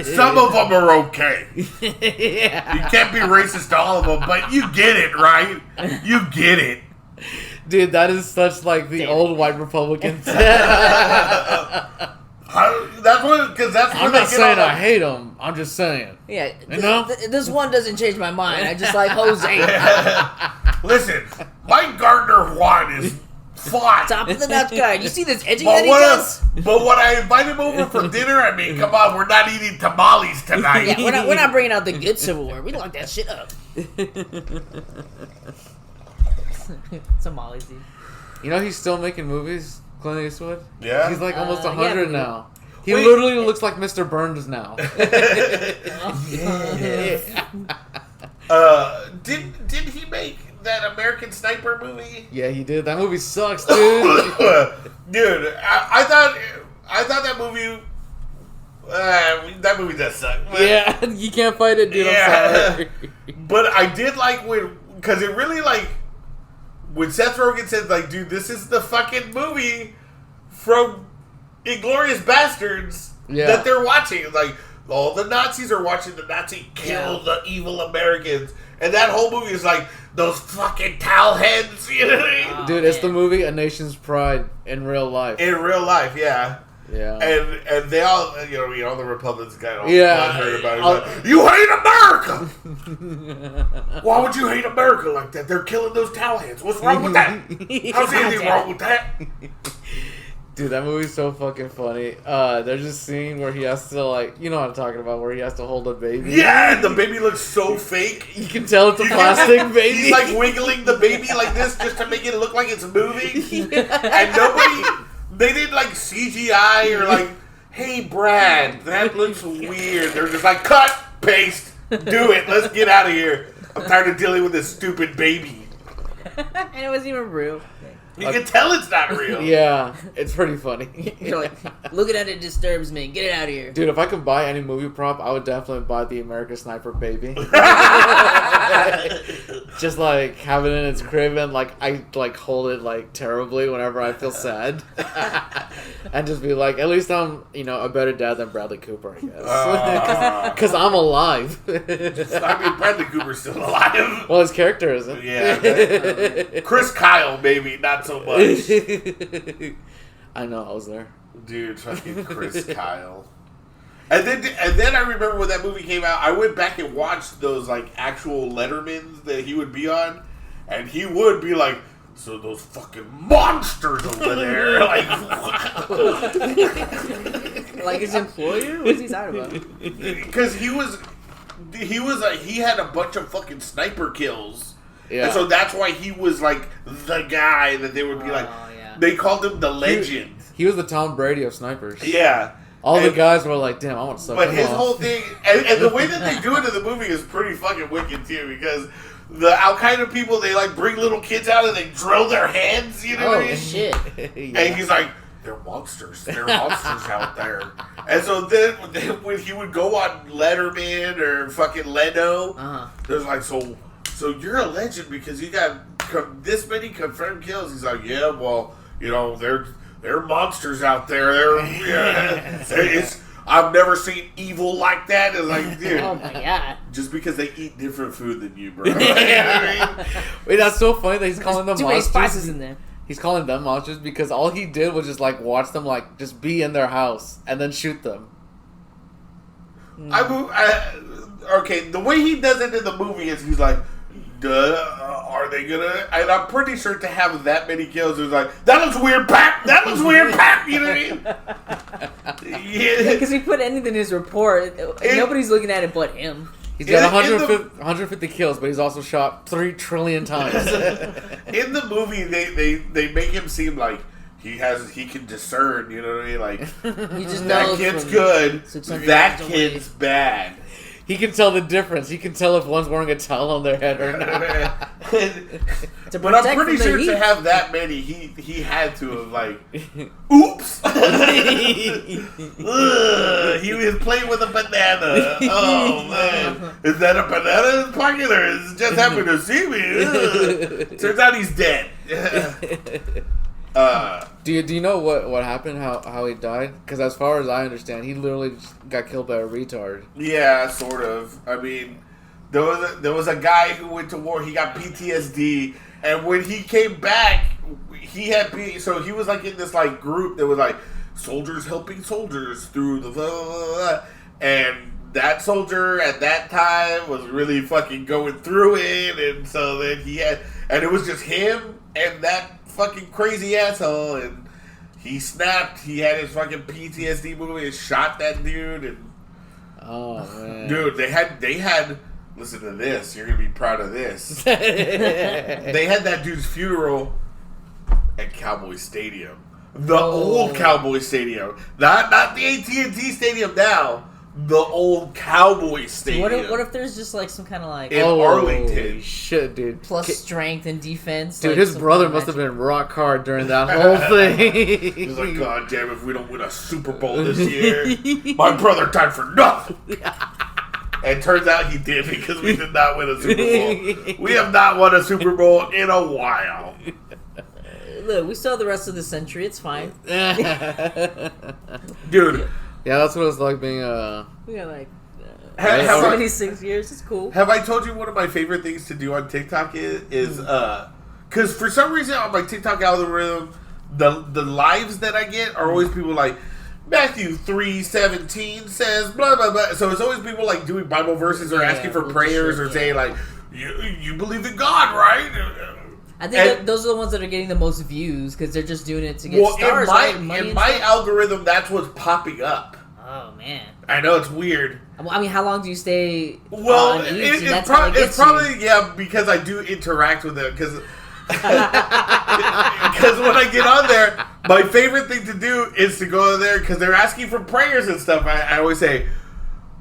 some of them are okay. You can't be racist to all of them, but you get it, right? You get it. Dude, that is such like the old white Republicans. I'm not saying I hate them. I'm just saying. Yeah, this one doesn't change my mind. I just like Jose. Listen, Mike Gardner Juan is fine. Top of the notch guy. You see this edging that he does? But when I invite him over for dinner, I mean, come on, we're not eating tamales tonight. Yeah, we're not bringing out the good silverware. We lock that shit up. Tamales, dude. You know he's still making movies, Clint Eastwood? Yeah. He's like almost 100 now. He literally looks like Mr. Burns now. Did he make that American Sniper movie? Yeah, he did. That movie sucks, dude. Dude, I thought that movie. That movie does suck. Yeah, you can't fight it, dude. I'm sorry. But I did like because it really like when Seth Rogen said like, dude, this is the fucking movie from Inglourious Bastards that they're watching. Like, all the Nazis are watching the Nazi kill the evil Americans. And that whole movie is like, those fucking towel heads, you know what I mean? Dude, it's the movie A Nation's Pride in real life. In real life, yeah. Yeah. And they all, all the Republicans got all butthurt about it. Like, you hate America! Why would you hate America like that? They're killing those towel heads. What's wrong with that? How's anything wrong with that? Dude, that movie's so fucking funny. There's a scene where he has to, like, you know what I'm talking about, where he has to hold a baby. Yeah, and the baby looks so fake. You can tell it's a plastic baby. He's like wiggling the baby like this just to make it look like it's moving. And they didn't like CGI or like, hey Brad, that looks weird. They're just like, cut, paste, do it, let's get out of here. I'm tired of dealing with this stupid baby. And it wasn't even real. You can tell it's not real. Yeah, it's pretty funny. You're like, looking at it disturbs me. Get it out of here. Dude, if I could buy any movie prop, I would definitely buy the American Sniper baby. Just like have it in its crib and like I like hold it like terribly whenever I feel sad. And just be like, at least I'm, a better dad than Bradley Cooper, I guess. Because I'm alive. I mean, Bradley Cooper's still alive. Well, his character isn't. Yeah. Chris Kyle, maybe, not so much. I know, I was there. Dude, fucking Chris Kyle. And then I remember when that movie came out, I went back and watched those like actual Lettermans that he would be on, and he would be like, so those fucking monsters over there, like his employer? What's he talking about? Because he had a bunch of fucking sniper kills. Yeah. And so that's why he was like the guy that they would be like. Yeah. They called him the legend. He was the Tom Brady of snipers. Yeah. All the guys were like, damn, I want to suck But him his off. whole thing, and the way that they do it in the movie is pretty fucking wicked too, because the Al Qaeda people, they like bring little kids out and they drill their hands, you know what I mean? Shit. Yeah. And he's like, they're monsters. They're monsters out there. And so then when he would go on Letterman or fucking Leno, there's like, so you're a legend because you got this many confirmed kills. He's like, yeah, well, they're monsters out there. I've never seen evil like that. It's like, dude. Oh my god. Just because they eat different food than you, bro. You know what I mean? Wait, that's so funny that he's calling them Too many monsters. spices in there. He's calling them monsters because all he did was just like watch them like just be in their house and then shoot them. Okay, the way he does it in the movie is he's like, are they gonna? And I'm pretty sure to have that many kills, it's like, that looks weird, Pap! That looks weird, Pap! You know what I mean? Yeah. Because he put anything in his report, nobody's looking at it but him. He's got 150 kills, but he's also shot 3 trillion times. In the movie, they make him seem like he can discern, you know what I mean? Like, He just that knows kid's from good, 600 that yards kid's bad. He can tell the difference. He can tell if one's wearing a towel on their head or not. But I'm pretty sure to have that many, he had to have like, oops. Ugh, he was playing with a banana. Oh man, is that a banana in his pocket or is it just happened to see me? Ugh. Turns out he's dead. Do you know what happened? How he died? Because as far as I understand, he literally just got killed by a retard. Yeah, sort of. I mean, there was a guy who went to war. He got PTSD, and when he came back, he was like in this like group that was like soldiers helping soldiers through the blah, blah, blah, blah. And that soldier at that time was really fucking going through it, and so then and it was just him and that fucking crazy asshole, and he snapped. He had his fucking PTSD movie and shot that dude. And oh man, dude, they had. Listen to this. You're gonna be proud of this. They had that dude's funeral at Cowboy Stadium, the old Cowboy Stadium, not the AT&T Stadium now. The old Cowboy Stadium. What if there's just like some kind of like in Arlington? Shit, dude. Plus strength and defense. Dude, like his brother must have been rock hard during that whole thing. He's like, God damn, if we don't win a Super Bowl this year, my brother died for nothing. And turns out he did because we did not win a Super Bowl. We have not won a Super Bowl in a while. Look, we still have the rest of the century. It's fine. Dude. Yeah, that's what it's like being We got like Have I- 76 years. It's cool. Have I told you one of my favorite things to do on TikTok is because for some reason on my TikTok algorithm, the lives that I get are always people like Matthew 3:17 says blah blah blah. So it's always people like doing Bible verses or asking for prayers or saying like you believe in God, right? I think those are the ones that are getting the most views because they're just doing it to get stars. In my algorithm, that's what's popping up. Oh man, I know it's weird. I mean, how long do you stay? Well, on YouTube? it's probably because I do interact with it because when I get on there, my favorite thing to do is to go in there because they're asking for prayers and stuff. I always say,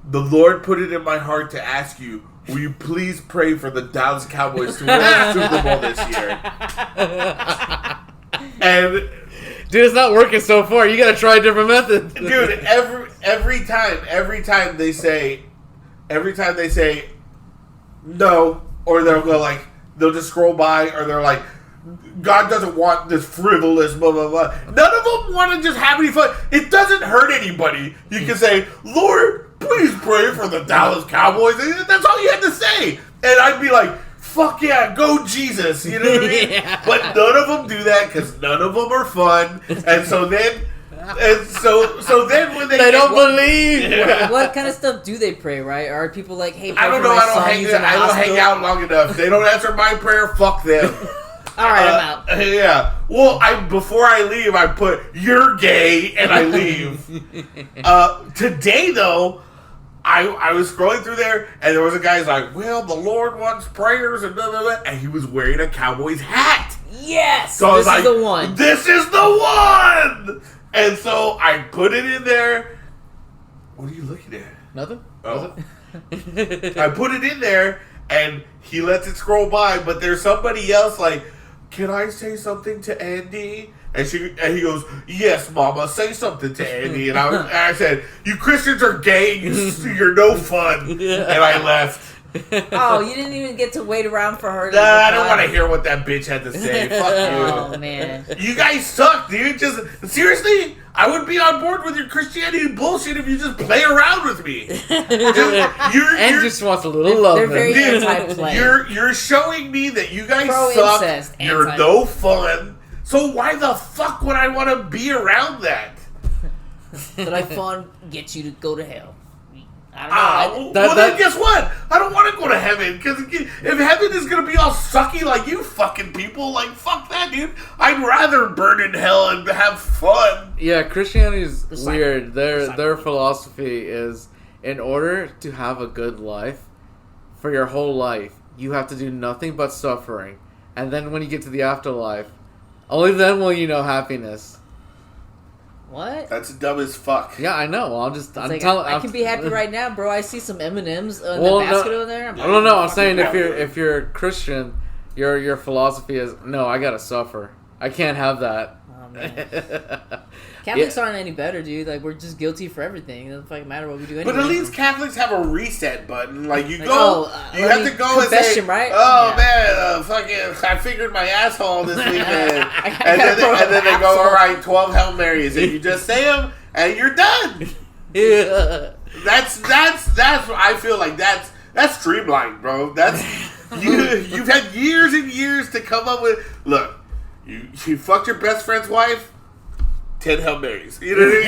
the Lord put it in my heart to ask you, will you please pray for the Dallas Cowboys to win the Super Bowl this year? And dude, it's not working so far. You gotta try a different method. Dude, every time they say no, or they'll go like they'll just scroll by, or they're like, God doesn't want this frivolous blah blah blah. None of them want to just have any fun. It doesn't hurt anybody. You can say, Lord, please pray for the Dallas Cowboys. That's all you had to say, and I'd be like, fuck yeah, go Jesus. You know what I mean? Yeah. But none of them do that because none of them are fun, and so then when they don't believe. Yeah. What kind of stuff do they pray? Right? Are people like, hey, pray I don't for know. my I don't son, hang. he's in the I don't hospital? hang out long enough. They don't answer my prayer. Fuck them. All right, I'm out. Yeah. Well, before I leave, I put you're gay, and I leave. Today though, I was scrolling through there, and there was a guy who's like, "Well, the Lord wants prayers," and blah blah blah, and he was wearing a Cowboys hat. Yes, So I was this like, is the one. This is the one. And so I put it in there. What are you looking at? Nothing. Oh. I put it in there, and he lets it scroll by, but there's somebody else like, can I say something to Andy? And he goes, yes, Mama, say something to Andy. And I said, you Christians are gay, you're no fun. And I left. Oh, you didn't even get to wait around for her to I don't want to hear what that bitch had to say. Fuck you. Oh, man. You guys suck, dude. Just seriously, I would be on board with your Christianity bullshit if you just play around with me. And just wants a little love. They're very Dude, anti-play. you're showing me that you guys Pro-incest, suck. You're no fun. So why the fuck would I want to be around that? But I fun get you to go to hell. I don't know. Then guess what? I don't want to go to heaven because if heaven is gonna be all sucky like you fucking people, like fuck that, dude. I'd rather burn in hell and have fun. Yeah, Christianity is weird. Their philosophy is, in order to have a good life, for your whole life, you have to do nothing but suffering, and then when you get to the afterlife, only then will you know happiness. What? That's dumb as fuck. Yeah, I know. I'm like, telling. I can be happy right now, bro. I see some M&Ms in the basket over there. No. I'm saying if you're a Christian, your philosophy is no. I gotta suffer. I can't have that. Oh man. Catholics aren't any better, dude. Like, we're just guilty for everything. It doesn't fucking matter what we do anyway. But at least Catholics have a reset button. Like, you go, you have to go and say, right? oh, man, fucking, I figured my asshole this weekend. and then they go, all right, 12 Hail Marys. And you just say them, and you're done. Yeah. That's I feel like that's streamlined, bro. That's, you've had years and years to come up with, look, you fucked your best friend's wife, 10 Hail Marys. You know what I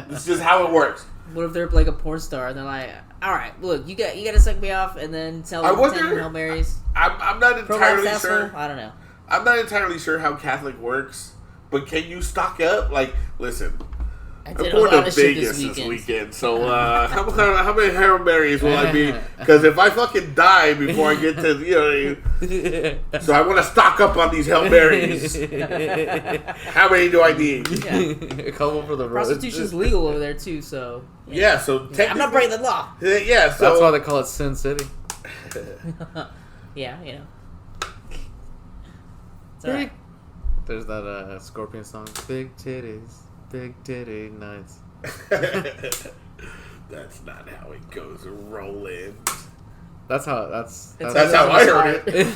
mean? It's just how it works. What if they're like a porn star and they're like, all right, look, you got to suck me off and then tell me 10 Hail Marys? I'm not entirely sure. I don't know. I'm not entirely sure how Catholic works, but can you stock up? Like, listen, I'm going to Vegas this weekend, so how many Hail Marys will I be? Because if I fucking die before I get to, so I want to stock up on these Hail Marys. How many do I need? Yeah. A couple for the road. Prostitution's legal over there too, so yeah. So I'm not breaking the law. Yeah, so that's why they call it Sin City. Yeah, you know. It's Right. There's that Scorpion song, Big Titties, Big Titty Nights. That's not how it goes. Rolling. That's how I heard it.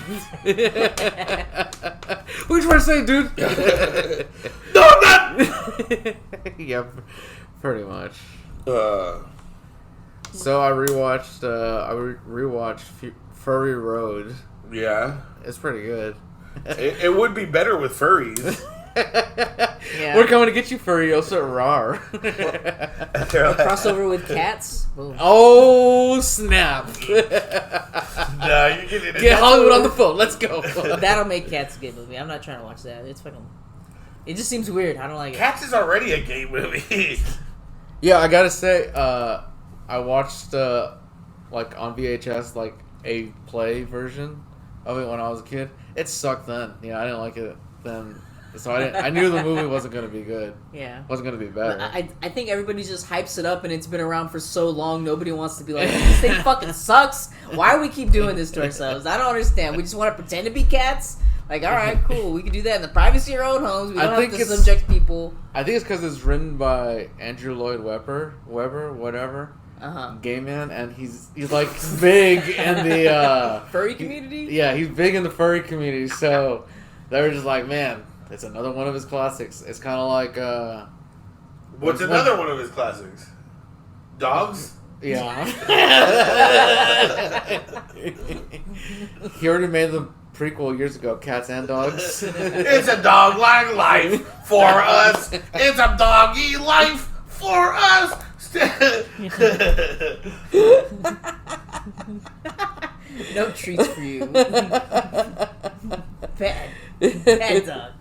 What you trying to say, dude? No, not. Yeah, Pretty much. Uh, So I rewatched. Furry Road. yeah. It's pretty good. It would be better with furries. Yeah. We're coming to get you, Furiosa. Rar. Crossover with cats. Boom. Oh snap! Nah, you're getting it. Get Hollywood on the phone. Let's go. That'll make Cats a good movie. I'm not trying to watch that. It's fucking. It just seems weird. I don't like it. Cats is already a gay movie. Yeah, I gotta say, I watched like on VHS like a play version of it when I was a kid. It sucked then. Yeah, I didn't like it then. So I knew the movie wasn't gonna be good. Yeah. Wasn't gonna be better. I think everybody just hypes it up and it's been around for so long, nobody wants to be like, this thing fucking sucks. Why do we keep doing this to ourselves? I don't understand. We just want to pretend to be cats? Like, alright, cool. We can do that in the privacy of our own homes. We don't have to subject people. I think it's because it's written by Andrew Lloyd Webber, whatever. Gay man, and he's like big in the furry community? Yeah, he's big in the furry community, so they were just like, man, it's another one of his classics. It's kind of like What's another one of his classics? Dogs? Yeah. He already made the prequel years ago, Cats and Dogs. It's a dog-like life for us. It's a doggy life for us. No treats for you. Bad dog.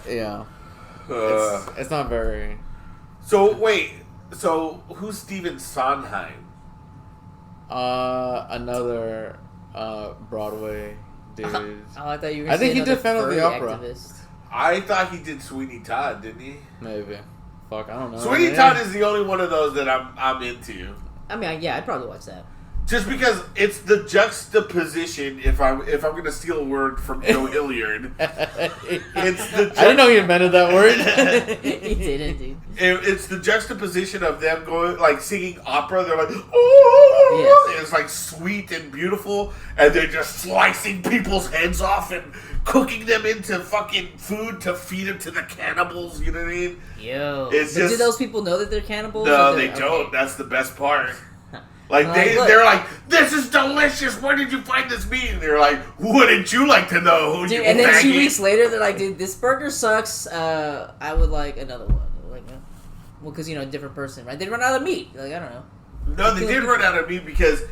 Yeah. It's not very. So wait. So who's Stephen Sondheim? Another Broadway dude. Oh, I thought you were. I think he did Phantom Phantom of the Opera. Activist. I thought he did Sweeney Todd, didn't he? Maybe. Fuck, I don't know. Sweeney Todd is the only one of those that I'm into. I mean, yeah, I'd probably watch that. Just because it's the juxtaposition. If I'm gonna steal a word from Joe Hilliard, it's the. I didn't know you invented that word. He didn't, dude. It's the juxtaposition of them going like singing opera. They're like, oh, Yes. it's like sweet and beautiful, and they're just slicing people's heads off and cooking them into fucking food to feed them to the cannibals. You know what I mean? Yo, It's but just- do those people know that they're cannibals? No, Or they they're- don't. okay. That's the best part. Like Well, look. they're like, this is delicious. Where did you find this meat? And they're like, wouldn't you like to know? Dude, You and then 2 faggot? weeks later, they're like, dude, this burger sucks. I would like another one. Like, well, because, different person, right? They run out of meat. Like, I don't know. No, they did run out of meat because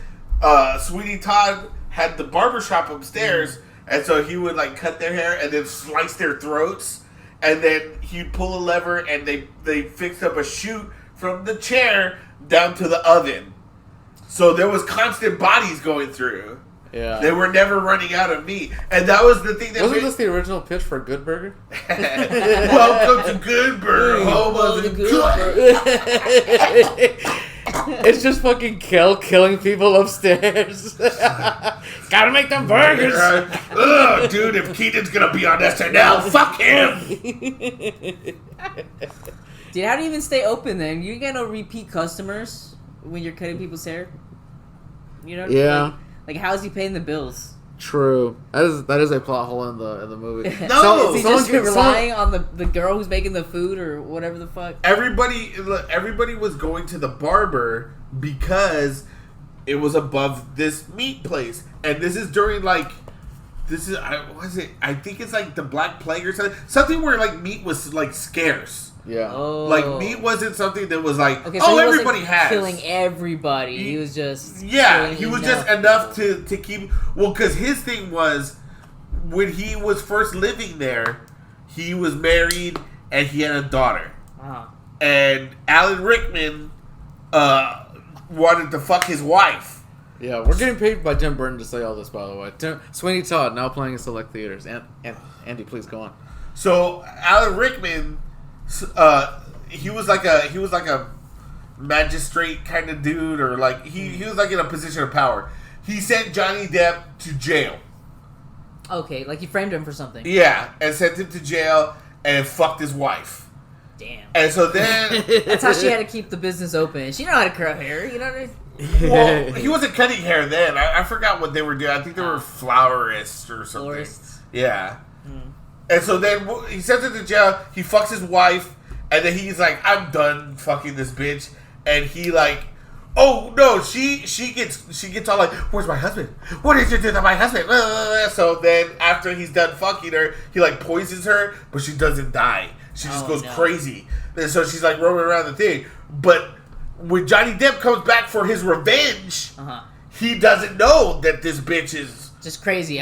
Sweeney Todd had the barbershop upstairs, and so he would like cut their hair and then slice their throats, and then he'd pull a lever and they fixed up a chute from the chair down to the oven. So there was constant bodies going through. Yeah. They were never running out of meat, and that was the thing that Wasn't made- this the original pitch for Good Burger? Welcome to Good Burger, home of the good. It's just fucking killing people upstairs. Gotta make them burgers. Ugh, dude, if Keaton's gonna be on SNL, fuck him. Dude, how do you even stay open then? You ain't got no repeat customers when you're cutting people's hair. You know? Yeah. Like how's he paying the bills? True. That is a plot hole in the movie. No! Is he just relying on the girl who's making the food or whatever the fuck? Everybody was going to the barber because it was above this meat place, and this is during what is it? I think it's like the Black Plague or something where like meat was like scarce. Yeah. Oh. Like meat wasn't something that was like, Okay, so he everybody wasn't has. killing everybody. He was just He was just enough people. to keep. Well, because his thing was when he was first living there, he was married and he had a daughter. Uh-huh. And Alan Rickman wanted to fuck his wife. Yeah, we're getting paid by Tim Burton to say all this, by the way. Sweeney Todd now playing in select theaters. And Andy, please go on. So Alan Rickman, he was like a magistrate kind of dude, or like he was like in a position of power. He sent Johnny Depp to jail. Okay, like you framed him for something. Yeah, and sent him to jail and fucked his wife. Damn. And so then That's how she had to keep the business open. She know how to curl hair, you know what I mean? well, he wasn't cutting hair then. I forgot what they were doing. I think they were florists or something. Florists. Yeah. And so then he sends her to jail. He fucks his wife, and then he's like, "I'm done fucking this bitch." And he like, oh no, she gets all like, "Where's my husband? What did you do to my husband?" So then after he's done fucking her, he like poisons her, but she doesn't die. She just goes crazy. And so she's like roaming around the thing. But when Johnny Depp comes back for his revenge, he doesn't know that this bitch is just crazy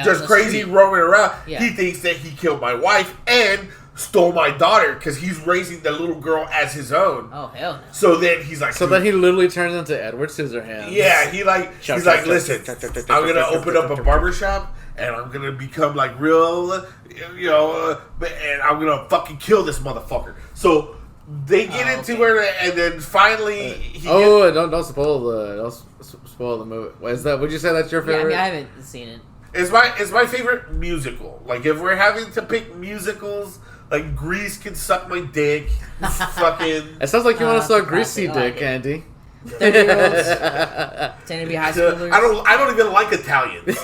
roaming around. Yeah. He thinks that he killed my wife and stole my daughter because he's raising the little girl as his own. Oh hell no. So then he's like, so then he literally turns into Edward Scissorhands. Yeah, he's like, listen, I'm gonna open up a barbershop and I'm gonna become like real, you know, and I'm gonna fucking kill this motherfucker. So they get into her, and then finally, don't spoil the movie. What is that? Would you say that's your favorite? Yeah, I haven't seen it. It's my favorite musical. Like if we're having to pick musicals, like Grease can suck my dick. Fucking. It sounds like you want to suck Greasy dick, Andy. 30-year-olds tend to be high schoolers. I don't even like Italians.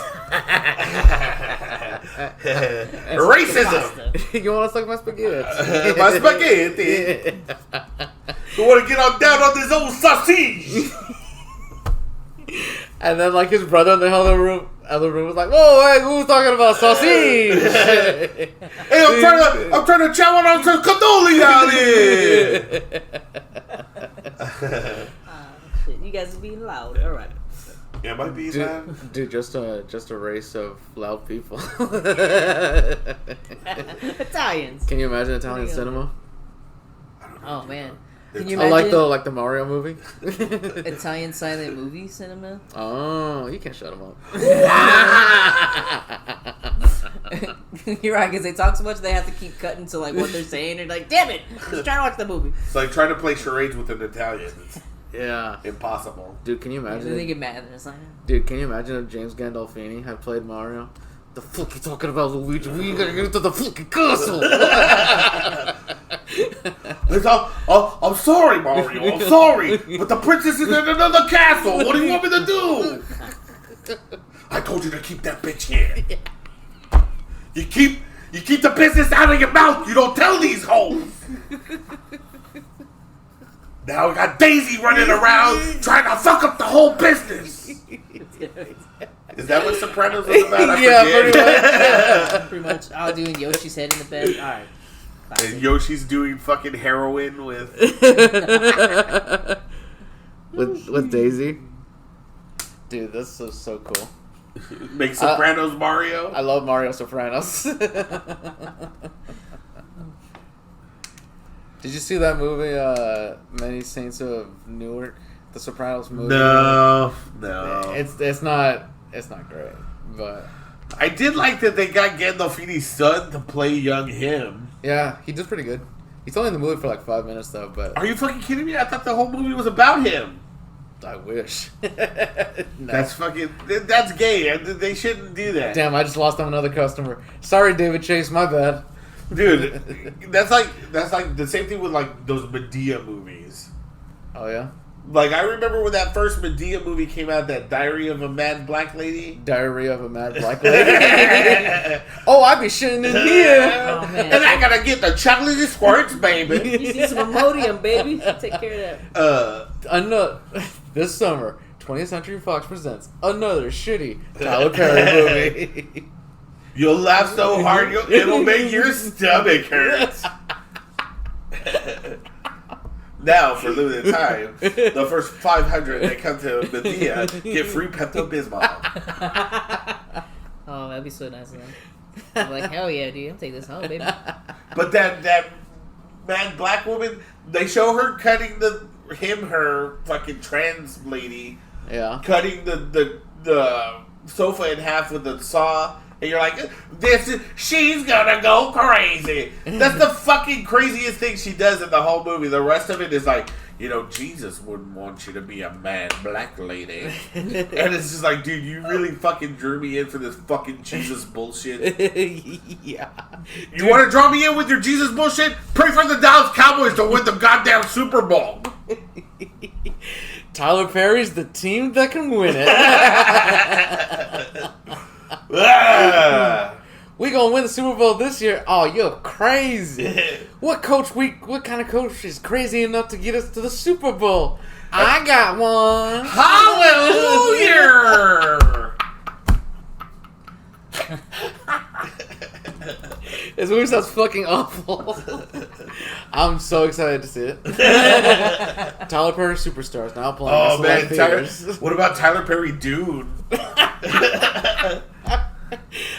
Racism. You want to suck my spaghetti? My spaghetti. You want to get on down on this old sausage? And then, like, his brother in the other room was like, "Whoa, hey, who's talking about sausage?" Hey, I'm trying to chow on some cannoli out here. Shit, you guys are being loud. All right. Yeah, might be loud. Dude, just a race of loud people. Italians. Can you imagine Italian cinema? Oh man. Can you imagine? Like the Mario movie? Italian silent movie cinema? Oh, you can't shut them up. You're right, because they talk so much they have to keep cutting to like what they're saying. They're like, damn it, just trying to watch the movie. It's like trying to play charades with an Italian. Yeah. Impossible. Dude, can you imagine? They get mad. Dude, can you imagine if James Gandolfini had played Mario? The fuck you talking about, Luigi? We gotta get into the fucking castle. I'm sorry, Mario. I'm sorry, but the princess is in another castle. What do you want me to do? I told you to keep that bitch here. You keep the business out of your mouth. You don't tell these hoes. Now we got Daisy running around trying to fuck up the whole business. Is that what Sopranos was about? Pretty much. I'll doing Yoshi's head in the bed. All right. Classic. And Yoshi's doing fucking heroin with with Daisy. Dude, this is so cool. Make Sopranos Mario. I love Mario Sopranos. Did you see that movie, Many Saints of Newark? The Sopranos movie? No. It's not great, but I did like that they got Gandolfini's son to play young him. Yeah, he did pretty good. He's only in the movie for like 5 minutes though, but... Are you fucking kidding me? I thought the whole movie was about him. I wish. No. That's gay. They shouldn't do that. Damn, I just lost another customer. Sorry, David Chase, my bad. Dude, that's like the same thing with like those Medea movies. Oh yeah? Like, I remember when that first Medea movie came out, that Diary of a Mad Black Lady. Diary of a Mad Black Lady. Oh, I be shitting in here. Oh, man. And I gotta get the chocolatey squirts, baby. You need some Imodium, baby. Take care of that. This summer, 20th Century Fox presents another shitty Tyler Perry movie. You'll laugh so hard, it'll make your stomach hurt. Now, for limited time, the first 500 that come to Medea get free Pepto-Bismol. Oh, that'd be so nice of them. I'm like, hell yeah, dude. I'll take this home, baby. But that mad black woman, they show her cutting her fucking trans lady, cutting the sofa in half with the saw. And you're like, she's gonna go crazy. That's the fucking craziest thing she does in the whole movie. The rest of it is like, Jesus wouldn't want you to be a mad black lady. And it's just like, dude, you really fucking drew me in for this fucking Jesus bullshit. Yeah. You want to draw me in with your Jesus bullshit? Pray for the Dallas Cowboys to win the goddamn Super Bowl. Tyler Perry's the team that can win it. We gonna win the Super Bowl this year. Oh, you're crazy. What kind of coach is crazy enough to get us to the Super Bowl? I got one. Hallelujah! This movie sounds fucking awful. I'm so excited to see it. Tyler Perry Superstars now playing. Oh man, what about Tyler Perry Dune?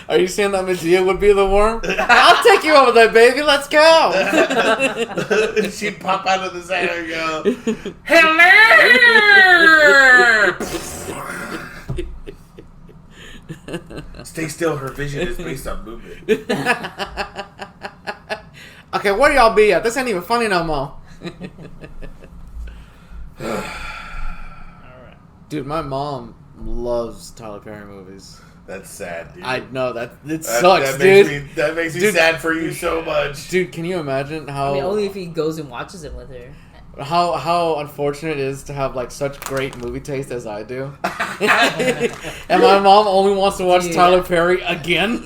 Are you saying that Medea would be the worm? I'll take you over there, baby. Let's go. She'd pop out of the sand and go, hello! Stay still, her vision is based on movement. Okay, where y'all be at? This ain't even funny no more. Alright. Dude, my mom loves Tyler Perry movies. That's sad, dude. I know that it sucks, dude. That makes me Dude, sad for you so much. Dude, can you imagine how? I mean, only if he goes and watches it with her. How unfortunate it is to have like such great movie taste as I do, and my mom only wants to watch Tyler Perry again.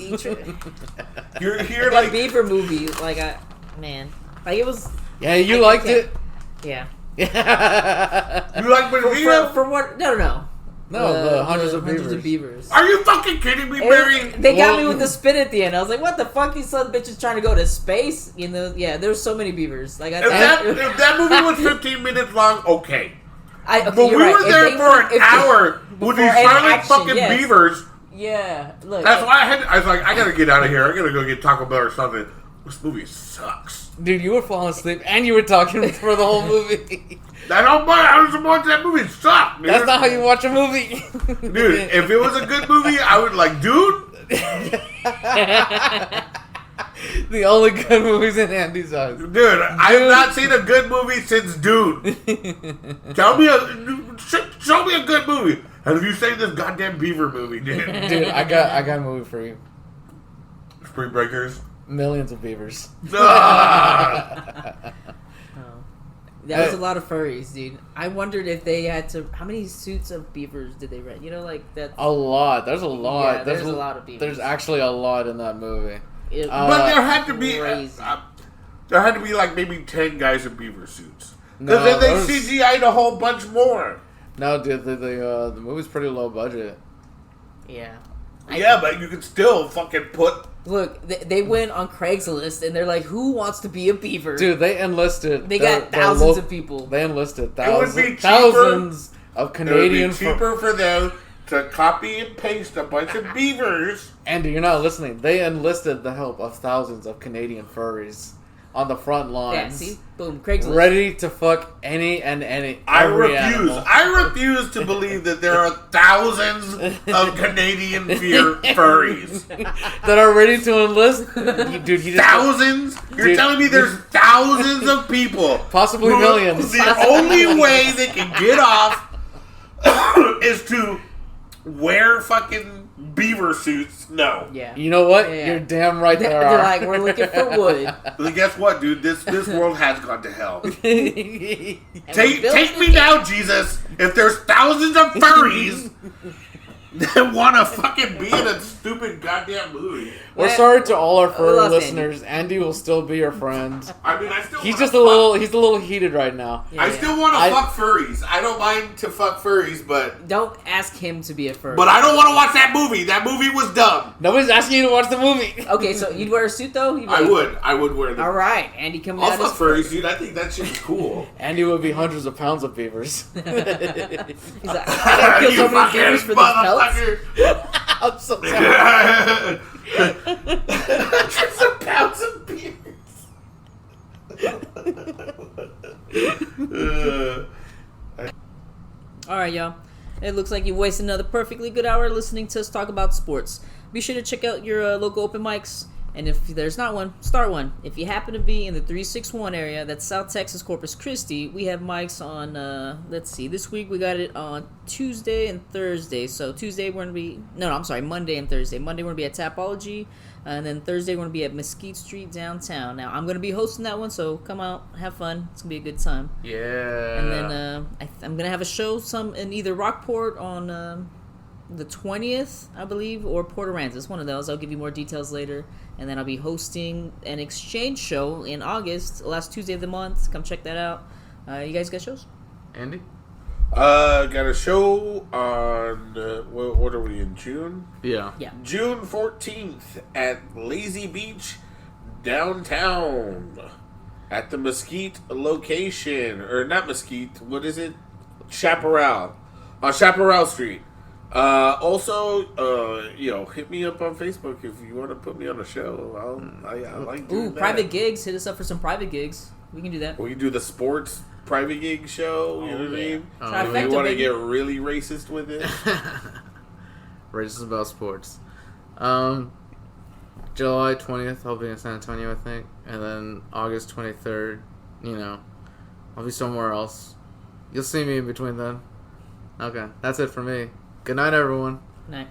You're like like Beaver movie, like it was. Yeah, you liked it. Yeah. You like Medea? For what? No. No, the hundreds of beavers. Are you fucking kidding me, Barry? They got me with the spin at the end. I was like, "What the fuck? These son of bitches trying to go to space?" You know? Yeah, there's so many beavers. Like, if that movie was 15 minutes long, okay. But we were there for an hour with these silent fucking beavers. Yeah, look. That's why I was like, I gotta get out of here. I gotta go get Taco Bell or something. This movie sucks. Dude, you were falling asleep and you were talking for the whole movie. I don't mind. I was watching that movie. Sucked, dude. That's not how you watch a movie. Dude, if it was a good movie, I would like, dude. The only good movies in Andy's eyes. Dude, I have not seen a good movie since Dude. Show me a good movie. And if you say this goddamn Beaver movie, dude. Dude, I got a movie for you. Spring Breakers. Millions of beavers. That was a lot of furries, dude. I wondered if they had to. How many suits of beavers did they rent? You know, like that. A lot. There's a lot. Yeah, there's a lot of beavers. There's actually a lot in that movie. But there had to be. Crazy. There had to be like maybe 10 guys in beaver suits. No, Because then they CGI'd a whole bunch more. No, dude, the movie's pretty low budget. Yeah. Yeah, but you could still fucking put. Look, they went on Craigslist and they're like, "Who wants to be a beaver?" Dude, they enlisted. They got thousands of people. They enlisted thousands of Canadian. It would be cheaper for them to copy and paste a bunch of beavers. Andy, you're not listening. They enlisted the help of thousands of Canadian furries on the front lines. Yeah, see? Boom, Craigslist. Ready to fuck any. I refuse. Animal. I refuse to believe that there are thousands of Canadian furries. That are ready to enlist. Dude, he just Thousands? You're telling me there's thousands of people. Possibly millions. The only way they can get off is to wear fucking beaver suits. No. Yeah. You know what? Yeah. You're damn right there They're are. like, we're looking for wood. Well, guess what, dude? This world has gone to hell. We're Take me now, Jesus. If there's thousands of furries that want to fucking be in a stupid goddamn movie. sorry to all our furry lost listeners. Andy will still be your friend. I mean, I still He's wanna just a little. He's a little heated right now. Yeah, I still want to I- fuck furries. I don't mind to fuck furries, but Don't ask him to be a furry. I don't want to watch that movie. That movie was dumb. Nobody's asking you to watch the movie. Okay, so you'd wear a suit though? I would wear them. All right, Andy, coming I'll out fuck as furries, dude. I think that shit is cool. Andy would be hundreds of pounds of beavers. He's like, I gotta kill so many beavers for this pelt. I'm so sorry. Just some pounds of beavers. All right, y'all. It looks like you wasted another perfectly good hour listening to us talk about sports. Be sure to check out your local open mics. And if there's not one, start one. If you happen to be in the 361 area, that's South Texas, Corpus Christi, we have mics on, let's see, this week we got it on Tuesday and Thursday. So Tuesday we're going to be, I'm sorry, Monday and Thursday. Monday we're going to be at Tapology, and then Thursday we're going to be at Mesquite Street downtown. Now, I'm going to be hosting that one, so come out, have fun. It's going to be a good time. Yeah. And then I'm going to have a show in either Rockport on the 20th, I believe, or Port Aransas. One of those. I'll give you more details later. And then I'll be hosting an exchange show in August, last Tuesday of the month. Come check that out. You guys got shows? Andy? Got a show on, what are we in, June? Yeah. Yeah. June 14th at Lazy Beach downtown at the Mesquite location. Or not Mesquite, what is it? Chaparral. On Chaparral Street. Also, hit me up on Facebook if you want to put me on a show. I like doing that. Private gigs. Hit us up for some private gigs. We can do that. We can do the sports private gig show. You know what I mean? Trifecta, You want to baby. get really racist with it? Racist about sports. July 20th, I'll be in San Antonio, I think. And then August 23rd, I'll be somewhere else. You'll see me in between then. Okay, that's it for me. Good night, everyone. Night.